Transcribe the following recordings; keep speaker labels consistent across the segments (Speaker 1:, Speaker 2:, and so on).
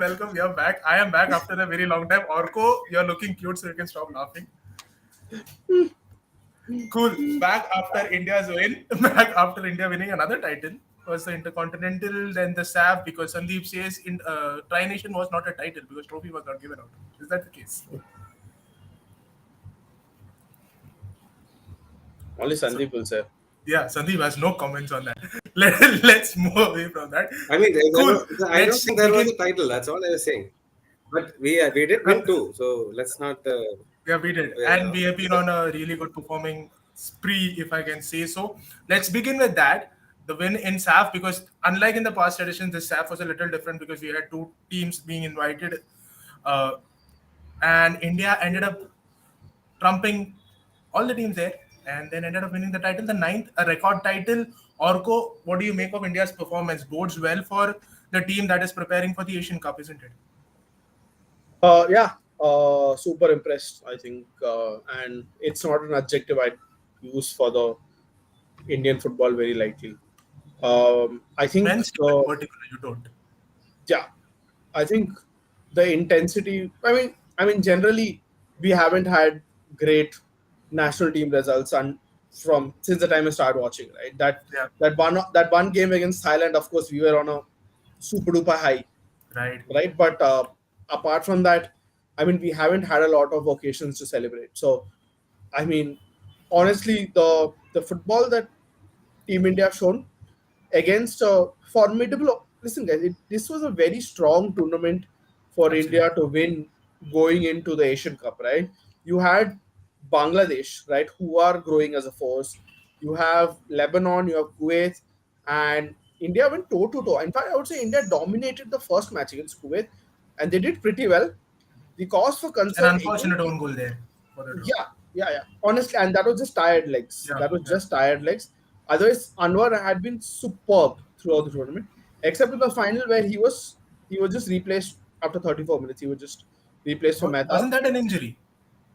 Speaker 1: welcome. We are back. I am back after a very long time. Orko, you're looking cute, so you can stop laughing. Cool. Back after India's win. Back after India winning another title. Was the Intercontinental, then the SAF, because Sandeep says Tri Nation was not a title because trophy was not given out. Is that the case?
Speaker 2: Only
Speaker 1: So,
Speaker 2: Sandeep will say.
Speaker 1: yeah, Sandeep has no comments on that. Let's move away from that.
Speaker 3: I mean,
Speaker 1: Cool.
Speaker 3: I don't
Speaker 1: Let's
Speaker 3: think there was
Speaker 1: begin.
Speaker 3: a title. That's all I was saying. But we did win too. So let's not.
Speaker 1: Yeah, we did. And we have been on a really good performing spree, if I can say so. Let's begin with that. The win in SAF, because unlike in the past editions, this SAF was a little different because we had two teams being invited. Uh, and India ended up trumping all the teams there and then ended up winning the title, the ninth, a record title. Orko, what do you make of India's performance? Bodes well for the team that is preparing for the Asian Cup, isn't it?
Speaker 2: Super impressed, I think. And it's not an adjective I'd use for the Indian football very lightly. I think,
Speaker 1: Men's team in particular, you don't.
Speaker 2: yeah, I think the intensity. Generally, we haven't had great national team results, and from since the time I started watching, right?
Speaker 1: Yeah,
Speaker 2: That one game against Thailand, of course, we were on a super duper high,
Speaker 1: right.
Speaker 2: right? But apart from that, we haven't had a lot of occasions to celebrate. So, I mean, honestly, the football that Team India have shown against a formidable. Listen, guys, this was a very strong tournament for
Speaker 1: Absolutely.
Speaker 2: India to win going into the Asian Cup, right? You had Bangladesh, right, who are growing as a force. You have Lebanon, you have Kuwait, and India went toe to toe. In fact, I would say India dominated the first match against Kuwait, and they did pretty well. The cause for
Speaker 1: An
Speaker 2: concern again,
Speaker 1: unfortunate own goal there for the draw.
Speaker 2: yeah. Honestly, and that was just tired legs.
Speaker 1: Yeah,
Speaker 2: That was
Speaker 1: yeah.
Speaker 2: just tired legs. Otherwise, Anwar had been superb throughout the tournament, except in the final where he was just replaced after 34 minutes. He was just replaced for Mehta.
Speaker 1: Wasn't that an injury?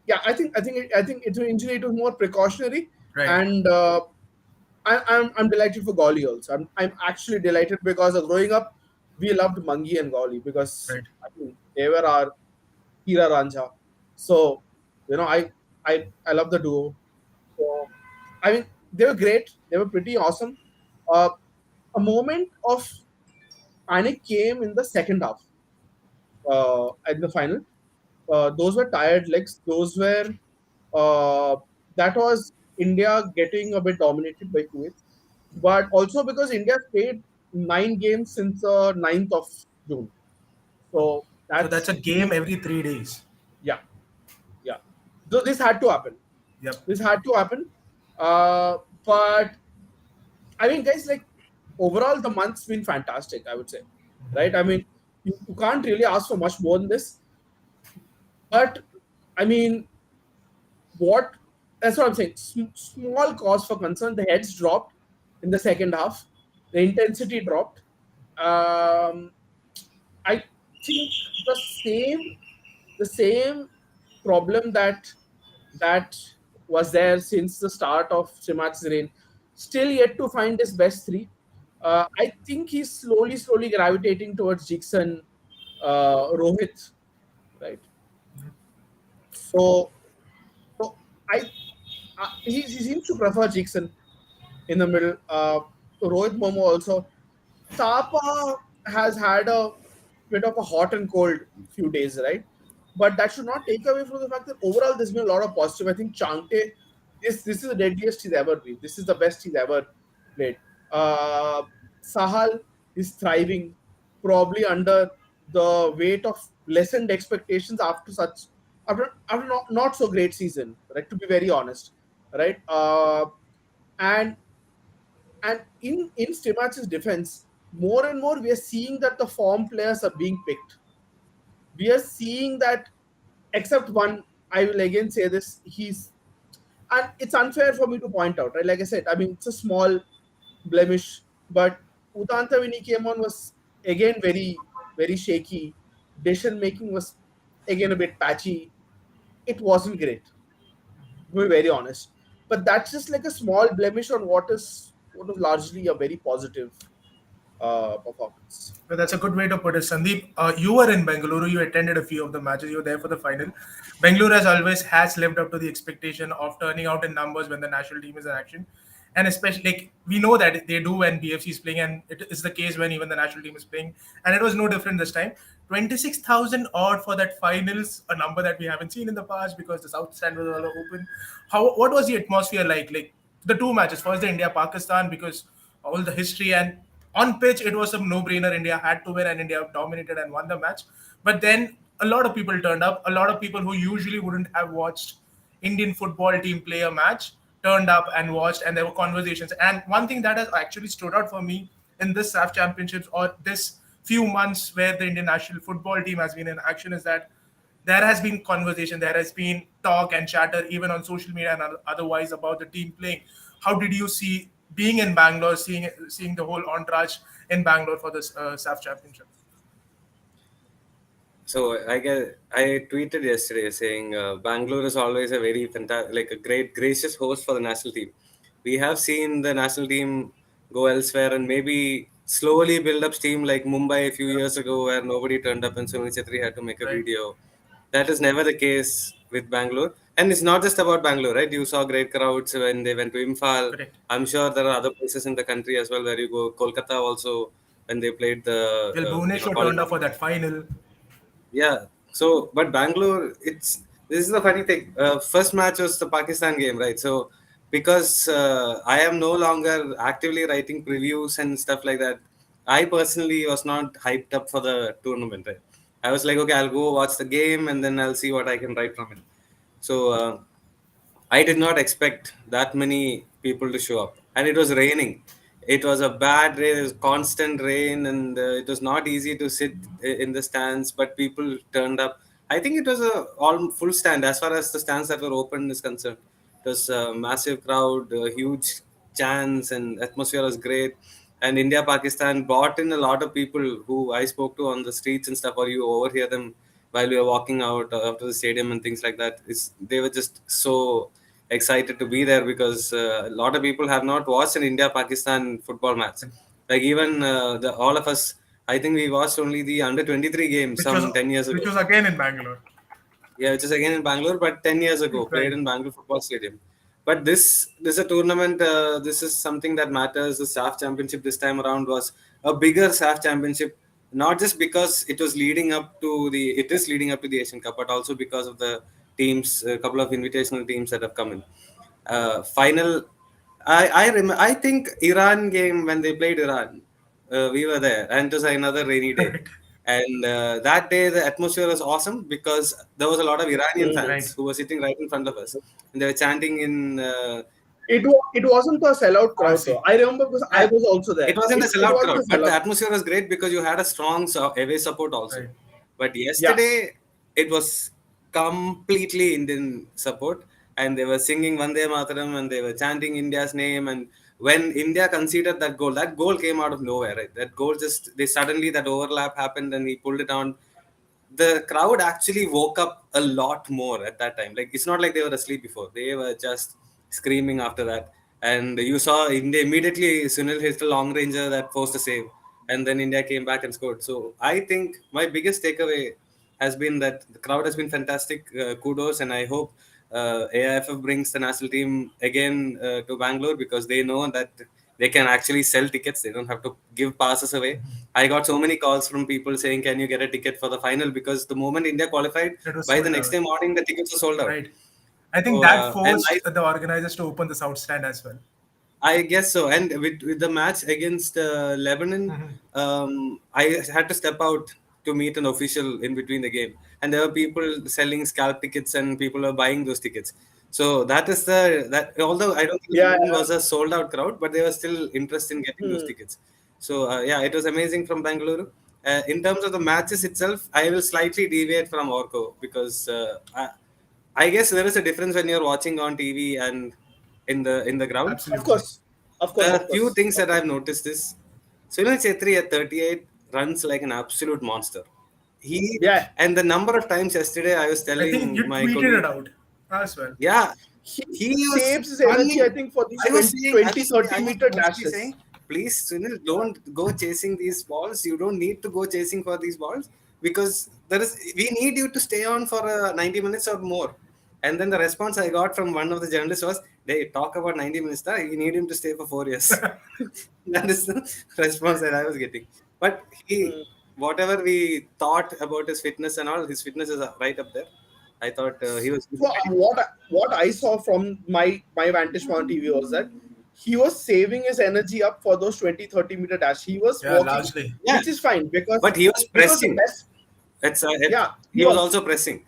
Speaker 2: Yeah, I think it's an injury. It was more precautionary,
Speaker 1: Right.
Speaker 2: and I'm delighted for Goli also. I'm actually delighted because growing up, we loved Mangi and Goli because
Speaker 1: Right.
Speaker 2: they were our Hira Ranja. So, I love the duo. So, they were great. They were pretty awesome. Uh, a moment of panic came in the second half at the final. Those were tired legs. Those were uh, that was India getting a bit dominated by Kuwait, but also because India played 9 games since the 9th of June. So
Speaker 1: So that's
Speaker 2: that's
Speaker 1: a game every 3 days.
Speaker 2: yeah, yeah. So this had to happen.
Speaker 1: Yep.
Speaker 2: This had to happen. But guys, like overall, the month's been fantastic. I would say, right? You can't really ask for much more than this. But I mean, what? That's what I'm saying. Small cause for concern. The heads dropped in the second half. The intensity dropped. Um, I think the same problem that was there since the start of Shimat's reign, still yet to find his best three. I think he's slowly gravitating towards Jigson, Rohit, right? So, so he seems to prefer Jigson in the middle. Rohit Momo also. Sapa has had a bit of a hot and cold few days, right? But that should not take away from the fact that overall there's been a lot of positive. I think Changte, this is the deadliest he's ever been. This is the best he's ever played. Uh, Sahal is thriving, probably under the weight of lessened expectations after not so great season, right? To be very honest, right? And in Stimats's defense, more and more we are seeing that the form players are being picked. We are seeing that, except one, I will again say this, and it's unfair for me to point out, right? Like I said, it's a small blemish, but Utanta when he came on was again very, very shaky. Decision making was again a bit patchy. It wasn't great, to be very honest. But that's just like a small blemish on what is largely a very positive. performance.
Speaker 1: Well, that's a good way to put it, Sandeep. You were in Bengaluru. You attended a few of the matches. You were there for the final. Bengaluru, as always, has lived up to the expectation of turning out in numbers when the national team is in action, and especially like we know that they do when BFC is playing, and it is the case when even the national team is playing. And it was no different this time. 26,000 odd for that finals, a number that we haven't seen in the past because the South Stand was all open. How what was the atmosphere like? Like the two matches, first the India Pakistan because all the history and on pitch it was a no-brainer. India had to win and India dominated and won the match. But then a lot of people turned up. A lot of people who usually wouldn't have watched Indian football team play a match turned up and watched, and there were conversations. And one thing that has actually stood out for me in this SAF Championships or this few months where the Indian national football team has been in action is that there has been conversation, there has been talk and chatter, even on social media and otherwise, about the team playing. How did you see being in Bangalore, seeing the whole entourage in Bangalore for this SAF Championship?
Speaker 3: So I tweeted yesterday saying Bangalore is always a very fantastic, like a great gracious host for the national team. We have seen the national team go elsewhere and maybe slowly build up steam like Mumbai a few years ago where nobody turned up and Sunil Chetri had to make a
Speaker 1: Right.
Speaker 3: video. That is never the case with Bangalore. And it's not just about Bangalore, right? You saw great crowds when they went to Imphal.
Speaker 1: Correct.
Speaker 3: I'm sure there are other places in the country as well where you go. Kolkata also when they played the
Speaker 1: Well, Bhubaneswar turned
Speaker 3: qualifying.
Speaker 1: up for that final.
Speaker 3: Yeah. So, but Bangalore, this is the funny thing. First match was the Pakistan game, right? So, because I am no longer actively writing previews and stuff like that, I personally was not hyped up for the tournament, right? I was like, okay, I'll go watch the game and then I'll see what I can write from it. So, I did not expect that many people to show up, and it was raining. It was a bad rain, it was constant rain, and it was not easy to sit in the stands. But people turned up. I think it was a all full stand as far as the stands that were open is concerned. It was a massive crowd, huge chants, and atmosphere was great. And India Pakistan brought in a lot of people who I spoke to on the streets and stuff, or you overhear them while we were walking out after the stadium and things like that. They were just so excited to be there because a lot of people have not watched an India Pakistan football match. Like even all of us, I think we watched only the under 23 game
Speaker 1: Which
Speaker 3: some
Speaker 1: was
Speaker 3: 10 years ago.
Speaker 1: which was again in Bangalore.
Speaker 3: Yeah, which is again in Bangalore, but 10 years ago, played
Speaker 1: Right.
Speaker 3: in Bangalore Football Stadium. But this is a tournament. This is something that matters. The SAF Championship this time around was a bigger SAF Championship, not just because it is leading up to the Asian Cup, but also because of the teams, a couple of invitational teams that have come in. Final, I think Iran game when they played Iran, we were there, and it was another rainy day. And that day, the atmosphere was awesome because there was a lot of Iranian
Speaker 2: Mhm.
Speaker 3: fans
Speaker 1: Right.
Speaker 3: who were sitting right in front of us, and they were chanting in.
Speaker 2: It wasn't a sellout crowd
Speaker 1: see.
Speaker 2: though. I remember because I was also there.
Speaker 3: It wasn't a
Speaker 2: It
Speaker 3: sellout
Speaker 2: wasn't
Speaker 3: crowd,
Speaker 2: a
Speaker 3: but the
Speaker 2: sellout.
Speaker 3: atmosphere was great because you had a strong away support also.
Speaker 1: Right.
Speaker 3: But
Speaker 2: Yeah.
Speaker 3: yesterday, it was completely Indian support, and they were singing Vande Mataram and they were chanting India's name. And when India conceded that goal came out of nowhere, right? That goal suddenly that overlap happened and he pulled it on. The crowd actually woke up a lot more at that time. Like it's not like they were asleep before; they were just screaming after that. And you saw India immediately. Sunil hit a long ranger that forced a save, and then India came back and scored. So I think my biggest takeaway has been that the crowd has been fantastic. Kudos, and I hope AIFF brings the national team again to Bangalore because they know that they can actually sell tickets. They don't have to give passes away. I got so many calls from people saying, "Can you get a ticket for the final?" Because the moment India qualified,
Speaker 1: It was
Speaker 3: by the
Speaker 1: sold
Speaker 3: next
Speaker 1: out.
Speaker 3: day morning, the tickets were sold out.
Speaker 1: Right. I think
Speaker 3: So,
Speaker 1: that
Speaker 3: and
Speaker 1: forced the organizers to open the South Stand as well.
Speaker 3: I guess so. And with the match against Lebanon, I had to step out to meet an official in between the game. And there were people selling scalp tickets and people were buying those tickets. So although I don't think
Speaker 2: Yeah.
Speaker 3: Lebanon was a sold out crowd, but they were still interested in getting those tickets. So yeah, it was amazing from Bangalore. In terms of the matches itself, I will slightly deviate from Orko because I guess there is a difference when you're watching on TV and in the ground.
Speaker 2: Of
Speaker 1: Absolutely.
Speaker 2: course. Of course.
Speaker 3: The
Speaker 2: Of
Speaker 3: few
Speaker 2: course.
Speaker 3: things that I've noticed is Sunil Chetri at 38 runs like an absolute monster.
Speaker 2: Yeah.
Speaker 3: And the number of times yesterday I was
Speaker 1: I think
Speaker 3: telling
Speaker 1: you
Speaker 3: my
Speaker 1: tweeted
Speaker 3: colleague,
Speaker 1: it out as well.
Speaker 3: yeah,
Speaker 2: He
Speaker 3: he was
Speaker 2: saves his energy,
Speaker 3: running.
Speaker 2: I think, for these
Speaker 3: I was
Speaker 2: 20,
Speaker 3: saying,
Speaker 2: 20 30 meter
Speaker 3: mostly
Speaker 2: dashes.
Speaker 3: saying, please, Sunil, don't go chasing these balls. You don't need to go chasing for these balls because we need you to stay on for 90 minutes or more. And then the response I got from one of the journalists was, they talk about 90 minutes, you need him to stay for 4 years. That is the response that I was getting. But whatever we thought about his fitness and all, his fitness is right up there. I thought he was.
Speaker 2: So what I saw from my vantage point on TV was that he was saving his energy up for those 20-30 meter dash. He was walking,
Speaker 1: largely.
Speaker 2: which is fine because
Speaker 3: But he was pressing.
Speaker 2: Because
Speaker 3: He was also pressing.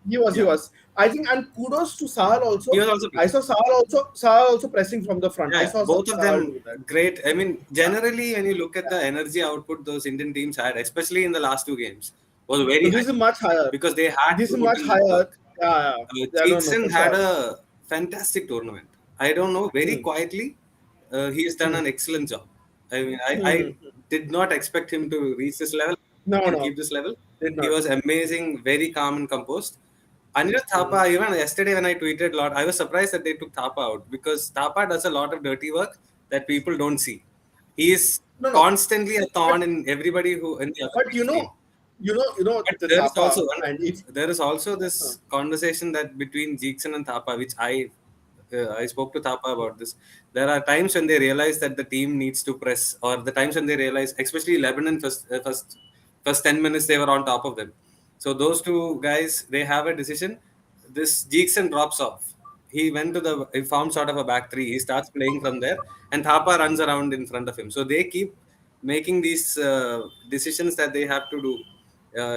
Speaker 2: He was. I think, and kudos to Sahal also.
Speaker 3: He was also
Speaker 2: I saw Sahal also pressing from the front. I saw
Speaker 3: both of
Speaker 2: Sahal
Speaker 3: them
Speaker 2: do that.
Speaker 3: great. I mean, generally, when you look at the energy output those Indian teams had, especially in the last two games, was very
Speaker 2: This
Speaker 3: high
Speaker 2: is much higher.
Speaker 3: because they had.
Speaker 2: This is much higher. Yeah.
Speaker 3: Jason
Speaker 2: for
Speaker 3: had
Speaker 2: sure.
Speaker 3: a fantastic tournament. I don't know, very quietly, he has done an excellent job. I mean, I did not expect him to reach this level and keep this level.
Speaker 2: Did
Speaker 3: He
Speaker 2: not.
Speaker 3: was amazing, very calm and composed. Anirudh Thapa, even yesterday when I tweeted a lot, I was surprised that they took Thapa out because Thapa does a lot of dirty work that people don't see. He is constantly a thorn in everybody who. In the
Speaker 2: But you know,
Speaker 3: but
Speaker 2: the
Speaker 3: there is
Speaker 2: Thapa,
Speaker 3: also
Speaker 2: and it's
Speaker 3: there is also this conversation that between Jeekson and Thapa, which I spoke to Thapa about this. There are times when they realize that the team needs to press, or the times when they realize, especially Lebanon, first 10 minutes they were on top of them. So those two guys, they have a decision. This Jeekson drops off. He formed sort of a back three. He starts playing from there, and Thapa runs around in front of him. So they keep making these decisions that they have to do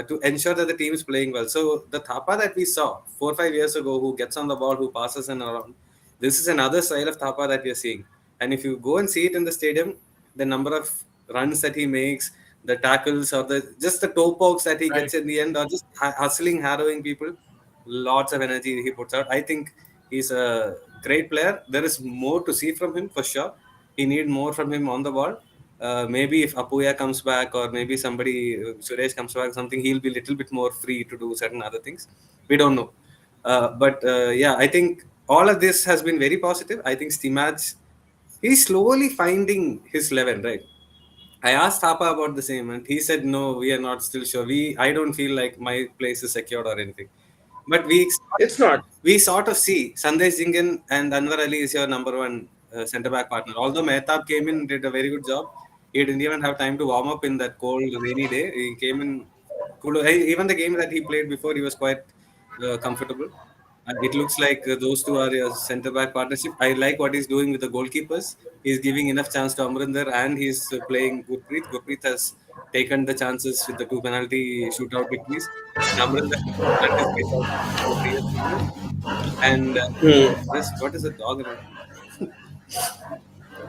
Speaker 3: to ensure that the team is playing well. So the Thapa that we saw 4 or 5 years ago, who gets on the ball, who passes and around, this is another style of Thapa that we are seeing. And if you go and see it in the stadium, the number of runs that he makes, the tackles, or just the toe pokes that he gets in the end, or just hustling, harrowing people, lots of energy he puts out. I think he's a great player. There is more to see from him for sure. He need more from him on the ball. Maybe if Apuya comes back, or maybe somebody Suresh comes back, something, he'll be a little bit more free to do certain other things. We don't know. But I think all of this has been very positive. I think Stimaj, he's slowly finding his level, right? I asked Thapa about the same, and he said, "No, we are not still sure. I don't feel like my place is secured or anything." But
Speaker 2: it's not.
Speaker 3: we sort of see Sandesh Jingan and Anwar Ali is your number one centre back partner. Although Mehtab came in, did a very good job. He didn't even have time to warm up in that cold, rainy day. He came in cool. Even the game that he played before, he was quite comfortable. And it looks like those two are a centre back partnership. I like what he's doing with the goalkeepers. He's giving enough chance to Amrinder, and he's playing Gurpreet. Gurpreet has taken the chances with the two penalty shootout victories. And Amrinder earned his way out for 3 years. And what is the dog?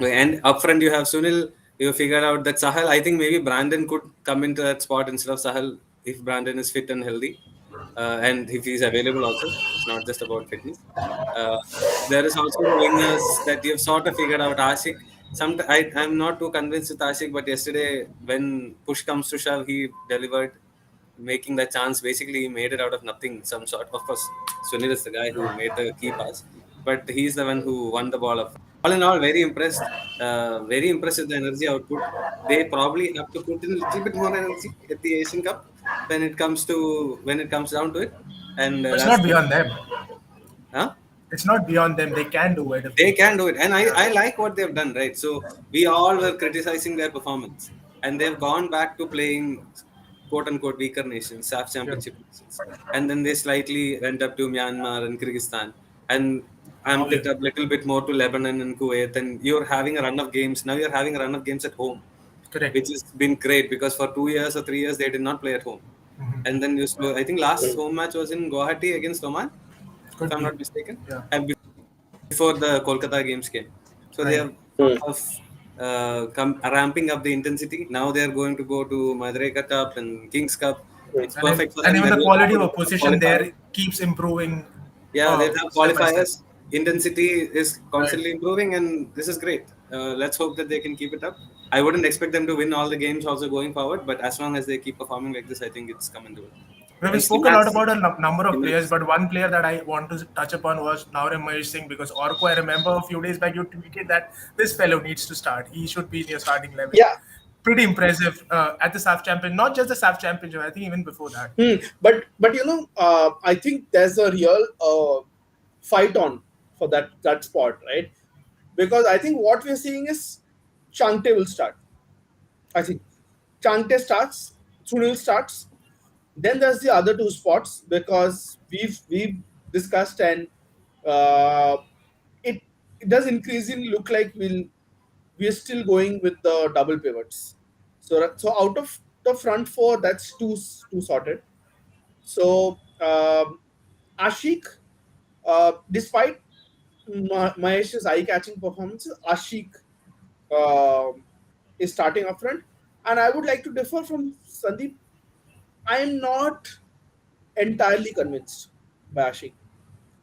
Speaker 3: And up front, you have Sunil. You figured out that Sahal, I think maybe Brandon could come into that spot instead of Sahal if Brandon is fit and healthy. And if he's available also, it's not just about fitness. There is also the wingers that you've sort of figured out. Ashik, I'm not too convinced with Ashik, but yesterday when push comes to shove, he delivered, making that chance. Basically, he made it out of nothing, some sort. Of course, Sunil is the guy who made the key pass, but he's the one who won the ball up. All in all, very impressed. Very impressed with the energy output. They probably have to put in a little bit more energy at the Asian Cup when it comes down to it. And
Speaker 1: It's not beyond them.
Speaker 3: Huh?
Speaker 1: It's not beyond them. They can do it.
Speaker 3: They can do it, and I like what they've done, right? So we all were criticizing their performance, and they've gone back to playing quote unquote weaker nations, SAF championship nations, and then they slightly went up to Myanmar and Kyrgyzstan, and amped it up a little bit more to Lebanon and Kuwait, and you're having a run of games. Now you're having a run of games at home.
Speaker 1: Correct.
Speaker 3: Which has been great because for 2 years or 3 years they did not play at home. And then I think last home match was in Guwahati against Oman, if I'm not mistaken.
Speaker 1: Yeah.
Speaker 3: And before the Kolkata games came. So they have ramping up the intensity. Now they are going to go to Madurai Cup and Kings Cup. It's perfect for them.
Speaker 1: And even the quality of opposition there keeps improving.
Speaker 3: Yeah, they have qualifiers. Intensity is constantly improving, and this is great. Let's hope that they can keep it up. I wouldn't expect them to win all the games also going forward, but as long as they keep performing like this, I think it's coming to it.
Speaker 1: We spoke a lot about a number of players, but one player that I want to touch upon was Naurem Mahesh Singh, because Orko, I remember a few days back you tweeted that this fellow needs to start. He should be in your starting level.
Speaker 2: Yeah.
Speaker 1: Pretty impressive at the SAF Championship, not just the SAF Championship, I think even before that.
Speaker 2: But I think there's a real fight on for that spot, right? Because I think what we're seeing is Changte will start. I think Changte starts, Sunil starts. Then there's the other two spots, because we've discussed, and uh, it does increasingly look like we're still going with the double pivots. So out of the front four, that's two sorted. So Ashik, despite Mahesh's eye-catching performances, Ashik is starting up front, and I would like to differ from Sandeep. I am not entirely convinced by Ashik.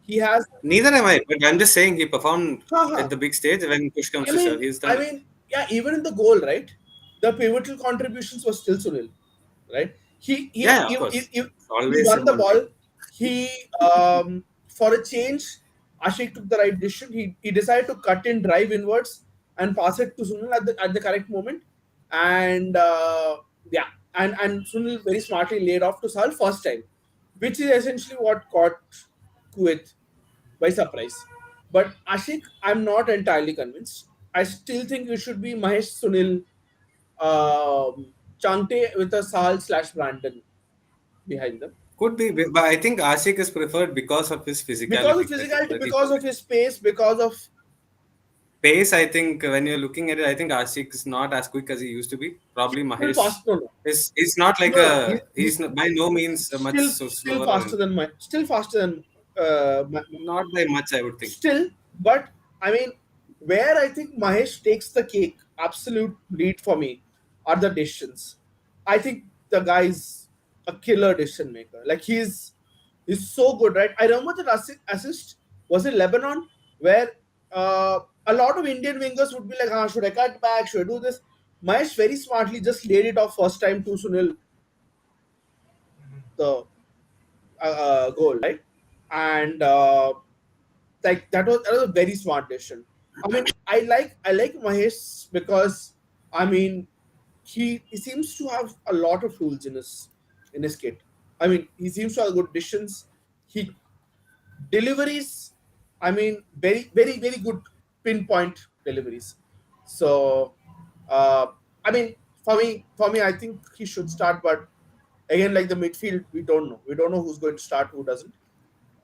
Speaker 2: He has.
Speaker 3: Neither am I, but I'm just saying he performed
Speaker 2: Uh-huh.
Speaker 3: at the big stage when push comes to shove. He's done it.
Speaker 2: Yeah, even in the goal, right? The pivotal contributions were still Sunil, right? He
Speaker 3: Yeah, of course.
Speaker 2: he
Speaker 3: Always
Speaker 2: won the
Speaker 3: someone.
Speaker 2: ball. He for a change, Ashik took the right decision. He decided to cut in, drive inwards, and pass it to Sunil at the correct moment. And and Sunil very smartly laid off to Sahal first time, which is essentially what caught Kuwait by surprise. But Ashik, I'm not entirely convinced. I still think it should be Mahesh, Sunil, Changte with a Sahal/Brandon behind them.
Speaker 3: Could be, but I think Ashik is preferred because of his physicality.
Speaker 2: Because of physicality, because of his pace, because of
Speaker 3: pace. I think when you're looking at it, I think Ashik is not as quick as he used to be. Probably Mahesh is not like he's not, by no means much so
Speaker 2: still
Speaker 3: slower.
Speaker 2: Still faster than
Speaker 3: not by much, I would think.
Speaker 2: Still, but I mean, where I think Mahesh takes the cake, absolute lead for me, are the decisions. I think the guy's a killer decision maker. Like he's so good, right? I remember that assist was in Lebanon, where a lot of Indian wingers would be like, should I cut back? Should I do this? Mahesh very smartly just laid it off first time to Sunil, the goal, right? And like that was a very smart decision. I mean, I like Mahesh because I mean he seems to have a lot of tools in his kit. I mean, he seems to have good decisions. He deliveries. I mean, very very very good pinpoint deliveries. So I mean, for me, I think he should start. But again, like the midfield, we don't know. We don't know who's going to start, who doesn't.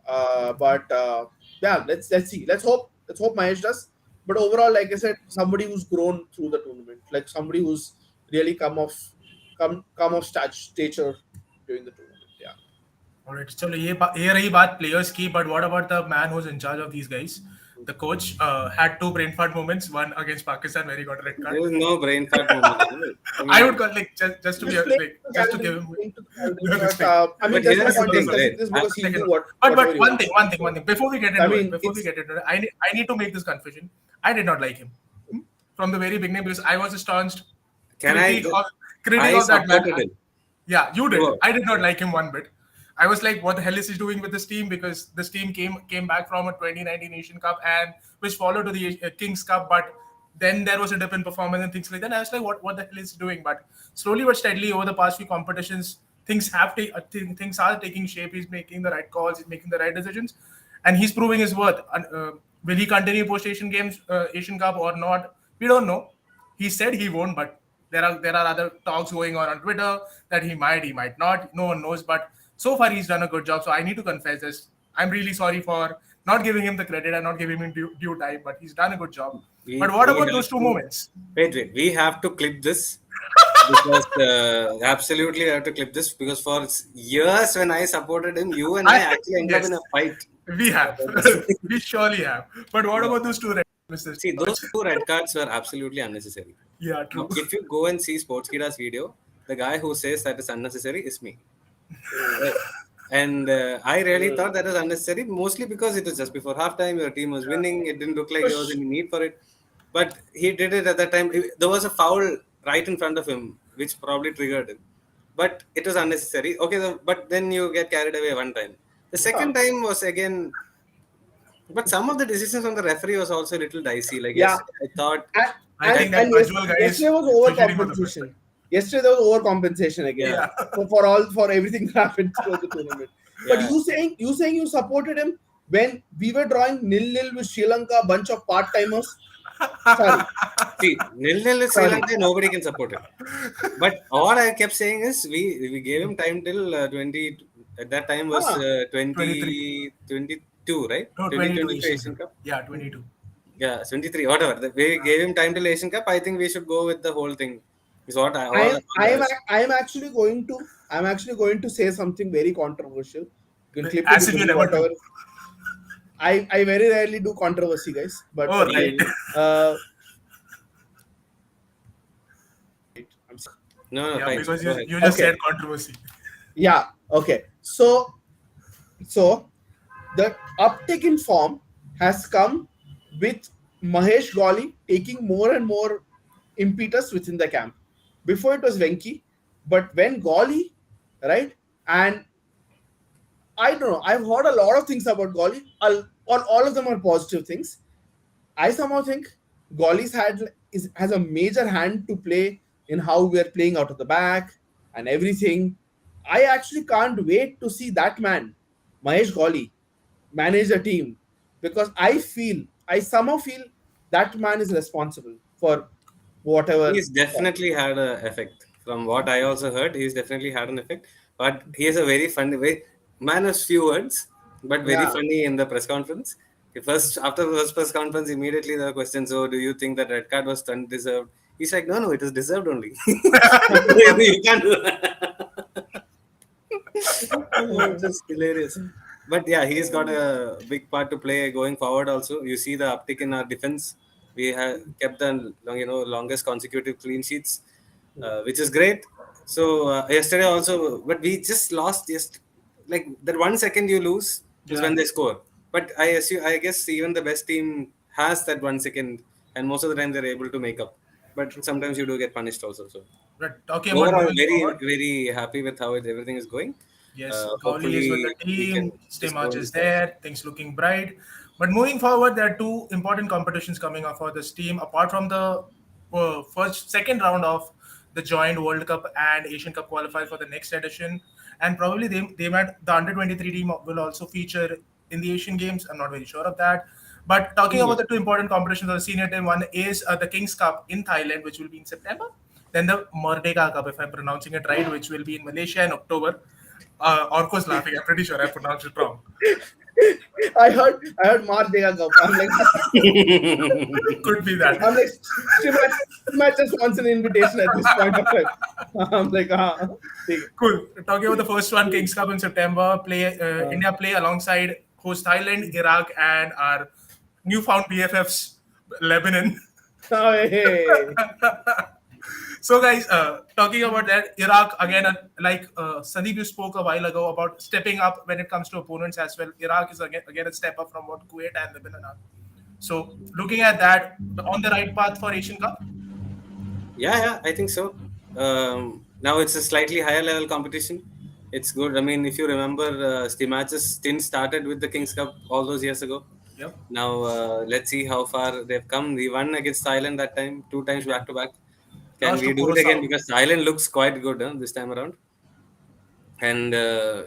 Speaker 2: Yeah, let's see. Let's hope Mahesh does. But overall, like I said, somebody who's grown through the tournament, like somebody who's really come of stature during the tournament. Yeah.
Speaker 1: All right. So ये रही बात players की, but what about the man who's in charge of these guys? The coach had two brain fart moments. One against Pakistan where he got a red card.
Speaker 3: There is no brain fart moment.
Speaker 1: I would call just to give him.
Speaker 2: I mean, that's not this because he knew what.
Speaker 1: But one thing. Before we get into it, I need to make this confession. I did not like him from the very beginning because I was a staunch critic of that man. Yeah, you did. I did not like him one bit. I was like, what the hell is he doing with this team? Because this team came back from a 2019 Asian Cup and which followed to the Kings Cup, but then there was a dip in performance and things like that. And I was like, what the hell is he doing? But slowly but steadily over the past few competitions, things are taking shape. He's making the right calls. He's making the right decisions, and he's proving his worth. Will he continue post Asian Games, Asian Cup or not? We don't know. He said he won't, but there are other talks going on Twitter that he might not. No one knows, but so far he's done a good job. So I need to confess this. I'm really sorry for not giving him the credit and not giving him due time, but he's done a good job. But what about those two moments?
Speaker 3: Wait. We have to clip this. Because absolutely I have to clip this because for years when I supported him, you and I actually ended up in a fight.
Speaker 1: We have. We surely have. But what about those two red cards?
Speaker 3: See, those two red cards were absolutely unnecessary.
Speaker 1: Yeah, true.
Speaker 3: If you go and see Sportskeeda's video, the guy who says that is unnecessary is me. And I really thought that was unnecessary, mostly because it was just before halftime. Your team was winning. It didn't look like there was any need for it. But he did it at that time. There was a foul right in front of him, which probably triggered him. but it was unnecessary. Okay, but then you get carried away one time. The second time was again, but some of the decisions on the referee was also a little dicey. Like
Speaker 2: Yeah.
Speaker 3: yesterday, I thought,
Speaker 2: And,
Speaker 1: I think that Pajwal guy is
Speaker 2: yesterday was
Speaker 1: fidgeting on the foot.
Speaker 2: overcompensation. Yesterday there was overcompensation again
Speaker 3: Yeah.
Speaker 2: for everything that happened throughout the tournament. But
Speaker 3: Yeah.
Speaker 2: you saying you supported him when we were drawing 0-0 with Sri Lanka, a bunch of part timers. Sorry.
Speaker 3: see, 0-0 with Sri
Speaker 2: Sorry.
Speaker 3: Lanka, nobody can support it. But all I kept saying is we gave him time till 20. At that time was 2022, right?
Speaker 1: No,
Speaker 3: 2022
Speaker 1: 22
Speaker 3: Asian Cup.
Speaker 1: Yeah, 22.
Speaker 3: Yeah, 23, whatever. We gave him time till Asian Cup. I think we should go with the whole thing. Is what
Speaker 2: I am actually going to say something very controversial. You can clip it,
Speaker 1: As
Speaker 2: you
Speaker 1: if
Speaker 2: can
Speaker 1: you
Speaker 2: do
Speaker 1: never do.
Speaker 2: whatever. I very rarely do controversy, guys. But
Speaker 1: Oh, right.
Speaker 2: I'm sorry.
Speaker 3: no,
Speaker 1: Yeah,
Speaker 3: fine.
Speaker 1: because
Speaker 3: Go
Speaker 1: you,
Speaker 3: ahead.
Speaker 1: you just
Speaker 2: Okay.
Speaker 1: said controversy.
Speaker 2: Yeah. Okay. So the uptick in form has come with Mahesh Goli taking more and more impetus within the camp. Before it was Venki, but when Goli, right? And I don't know. I've heard a lot of things about Goli. All of them are positive things. I somehow think Goli's has a major hand to play in how we are playing out of the back and everything. I actually can't wait to see that man, Mahesh Goli, manage a team because I somehow feel that man is responsible for whatever.
Speaker 3: He's definitely had an effect. From what I also heard, he's definitely had an effect. But he has a very funny way. Man has few words, but very
Speaker 2: Yeah.
Speaker 3: funny in the press conference. After the first press conference, immediately the question, so do you think that red card was undeserved? He's like, no, it was deserved only. You can't do that. Just hilarious. But yeah, he's got a big part to play going forward also. You see the uptick in our defense. We have kept the longest consecutive clean sheets, which is great. So yesterday also, but we just lost just like that 1 second you lose is when they score. But I guess even the best team has that 1 second, and most of the time they're able to make up. But sometimes you do get punished also. So
Speaker 1: But talking about
Speaker 3: overall,
Speaker 1: moving
Speaker 3: very
Speaker 1: forward,
Speaker 3: very happy with how everything is going.
Speaker 1: yes, Goli
Speaker 3: Hopefully
Speaker 1: is with the
Speaker 3: we
Speaker 1: team.
Speaker 3: can just
Speaker 1: Stimach
Speaker 3: go
Speaker 1: is
Speaker 3: with that.
Speaker 1: there. Things looking bright. But moving forward, there are two important competitions coming up for this team. Apart from the second round of the joint World Cup and Asian Cup qualifiers for the next edition, and probably they might the under 23 team will also feature in the Asian Games. I'm not very sure of that. But talking about the two important competitions of the senior team, one is the Kings Cup in Thailand, which will be in September. Then the Merdeka Cup, if I'm pronouncing it right, which will be in Malaysia in October. Orko's laughing. I'm pretty sure I pronounced it wrong.
Speaker 2: I heard Mardega Cup. I'm like,
Speaker 1: Could be that.
Speaker 2: I'm like, Stimac just wants an invitation at this point of time. I'm like,
Speaker 1: Cool. Talking about the first one, Kings Cup in September. India play alongside host Thailand, Iraq, and our newfound BFFs, Lebanon.
Speaker 2: oh, hey.
Speaker 1: So, guys, talking about that, Iraq again, like Sandeep, you spoke a while ago about stepping up when it comes to opponents as well. Iraq is again a step up from what Kuwait and Lebanon are. So, looking at that, on the right path for Asian Cup.
Speaker 3: Yeah, I think so. Now it's a slightly higher level competition. It's good. I mean, if you remember, Stimacz's stint started with the Kings Cup all those years ago.
Speaker 1: Yep.
Speaker 3: Now let's see how far they've come. We won against Thailand that time, 2 times back to back. Can
Speaker 1: Lost
Speaker 3: we
Speaker 1: to
Speaker 3: do it again?
Speaker 1: Curaçao.
Speaker 3: Because Thailand looks quite good this time around. And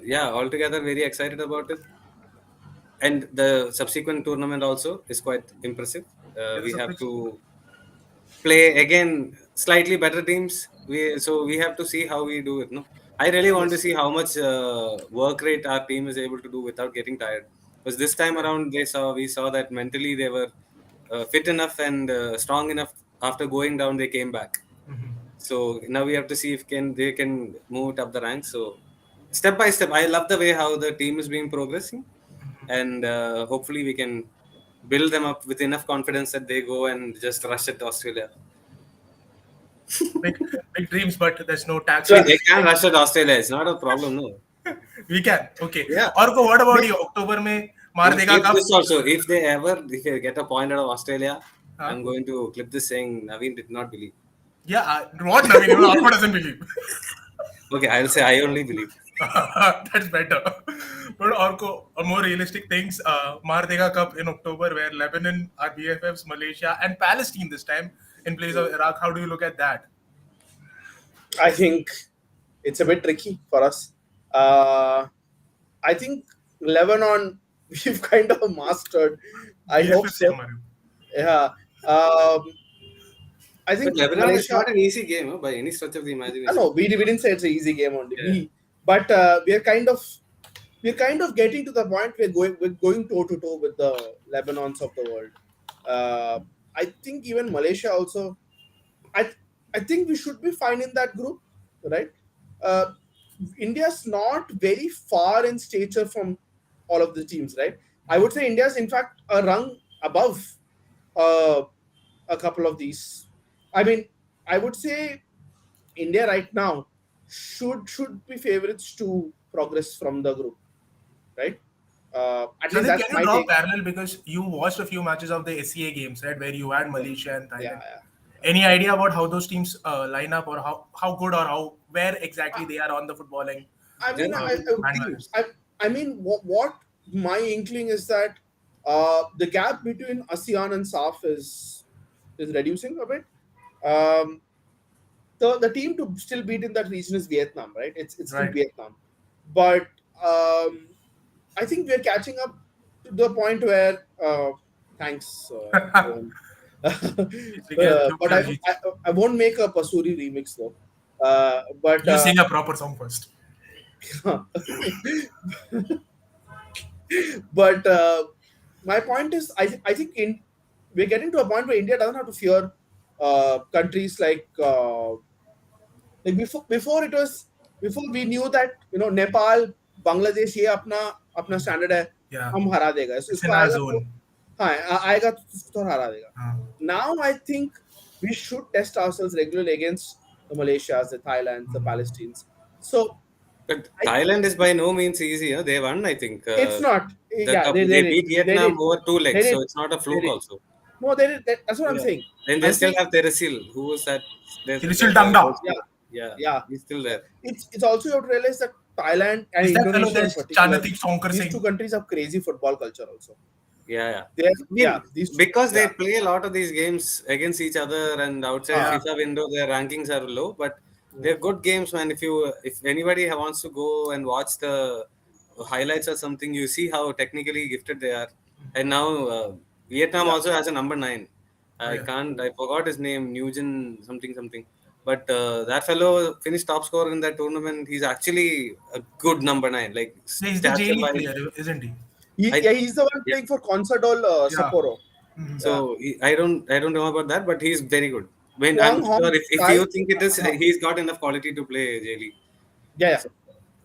Speaker 3: yeah, altogether very excited about it. And the subsequent tournament also is quite impressive. We have to play again slightly better teams. So we have to see how we do it. No, I really want to see how much work rate our team is able to do without getting tired. Because this time around, we saw that mentally they were fit enough and strong enough. After going down, they came back. So now we have to see if they can move it up the ranks. So step by step, I love the way how the team is being progressing, and hopefully we can build them up with enough confidence that they go and just rush at Australia.
Speaker 1: Big dreams, but there's no tax.
Speaker 3: They can rush at Australia. It's not a problem, no.
Speaker 1: We can. Okay.
Speaker 3: Yeah.
Speaker 1: Orko, what about you? October mein Mardega Cup.
Speaker 3: This also, if they get a point out of Australia, I'm going to clip this saying Naveen did not believe.
Speaker 1: Yeah, what Naveen? Orko doesn't believe.
Speaker 3: Okay, I'll say I only believe.
Speaker 1: That's better. But Orko, more realistic things. Mardega Cup in October, where Lebanon are BFFs, Malaysia, and Palestine this time in place of Iraq. How do you look at that?
Speaker 2: I think it's a bit tricky for us. Uh, I think Lebanon we've kind of mastered. I hope
Speaker 1: BFFs
Speaker 2: so.
Speaker 1: हमारे.
Speaker 2: Yeah. Um, I
Speaker 3: But
Speaker 2: think
Speaker 3: Lebanon is
Speaker 2: Malaysia.
Speaker 3: not an easy game by any stretch of the
Speaker 2: I
Speaker 3: imagination.
Speaker 2: know we didn't say it's an easy game only.
Speaker 3: Yeah.
Speaker 2: But we're kind of getting to the point we're going toe to toe with the Lebanons of the world. I think even Malaysia also. I think we should be fine in that group, right? Uh, India's not very far in stature from all of the teams, right? I would say India's in fact a rung above uh, a couple of these. I mean, I would say India right now should be favorites to progress from the group, right? At least
Speaker 1: Pranit,
Speaker 2: that's
Speaker 1: can
Speaker 2: my
Speaker 1: you draw
Speaker 2: take.
Speaker 1: parallel because you watched a few matches of the SCA games, right, where you had Malaysia and
Speaker 2: Yeah,
Speaker 1: Thailand.
Speaker 2: yeah.
Speaker 1: Any idea about how those teams line up, or how good or how where exactly they are on the footballing?
Speaker 2: I mean,
Speaker 3: They're
Speaker 2: I,
Speaker 3: good
Speaker 2: I,
Speaker 3: teams.
Speaker 2: I mean, what my inkling is that the gap between ASEAN and SAF is reducing a bit. Um, the team to still beat in that region is Vietnam, right? It's still
Speaker 1: Right.
Speaker 2: Vietnam, but I think we're catching up to the point where thanks. Rohan. But I won't make a Pasuri remix though. But
Speaker 1: You sing a proper song first.
Speaker 2: but my point is, I think we're getting to a point where India doesn't have to fear countries like before it was before we knew that Nepal, Bangladesh ये अपना standard है
Speaker 1: Yeah.
Speaker 2: हम हरा देगा
Speaker 1: It's
Speaker 2: इसको
Speaker 1: in our
Speaker 2: आएगा
Speaker 1: zone.
Speaker 2: हाँ आएगा तो हरा देगा.
Speaker 1: हाँ.
Speaker 2: Now I think we should test ourselves regularly against the Malaysias, the Thailands, the Palestinians. So
Speaker 3: But Thailand is by no means easy. Huh? They won, I think.
Speaker 2: it's not.
Speaker 3: The
Speaker 2: Yeah,
Speaker 3: cup.
Speaker 2: they
Speaker 3: They
Speaker 2: did.
Speaker 3: beat
Speaker 2: They
Speaker 3: Vietnam
Speaker 2: did.
Speaker 3: over 2 legs,
Speaker 2: They did.
Speaker 3: so it's not a fluke
Speaker 2: They did.
Speaker 3: also.
Speaker 2: No, they did. That's what I'm
Speaker 3: Yeah.
Speaker 2: saying.
Speaker 3: And they
Speaker 2: I'm
Speaker 3: still
Speaker 2: saying-
Speaker 3: have Teresil, who was that?
Speaker 1: Teresil Tangda.
Speaker 2: Yeah.
Speaker 3: He's still there.
Speaker 2: It's also you have to realize that Thailand and
Speaker 1: Is that fellow
Speaker 2: Indonesia in
Speaker 1: there's
Speaker 2: particular,
Speaker 1: Chanatik Sonkar
Speaker 2: these
Speaker 1: Singh?
Speaker 2: two countries have crazy football culture also.
Speaker 3: Yeah.
Speaker 2: These two,
Speaker 3: Because they
Speaker 2: yeah.
Speaker 3: play a lot of these games against each other, and outside
Speaker 1: Yeah.
Speaker 3: FIFA window, their rankings are low, but they're good games, man. If anybody wants to go and watch the highlights or something, you see how technically gifted they are. And now Vietnam also has a number 9. I forgot his name, Nugent something. But that fellow finished top scorer in that tournament. He's actually a good number 9. Like
Speaker 1: He's the J League
Speaker 3: stature-wise.
Speaker 1: player, isn't he?
Speaker 2: He's the one playing for Consadole Sapporo.
Speaker 1: Mhm.
Speaker 3: So I don't know about that, but he's very good. I'm
Speaker 2: Wang Hong
Speaker 3: sure if
Speaker 2: Kai-
Speaker 3: you think it is, he's got enough quality to play J League.
Speaker 2: Yeah.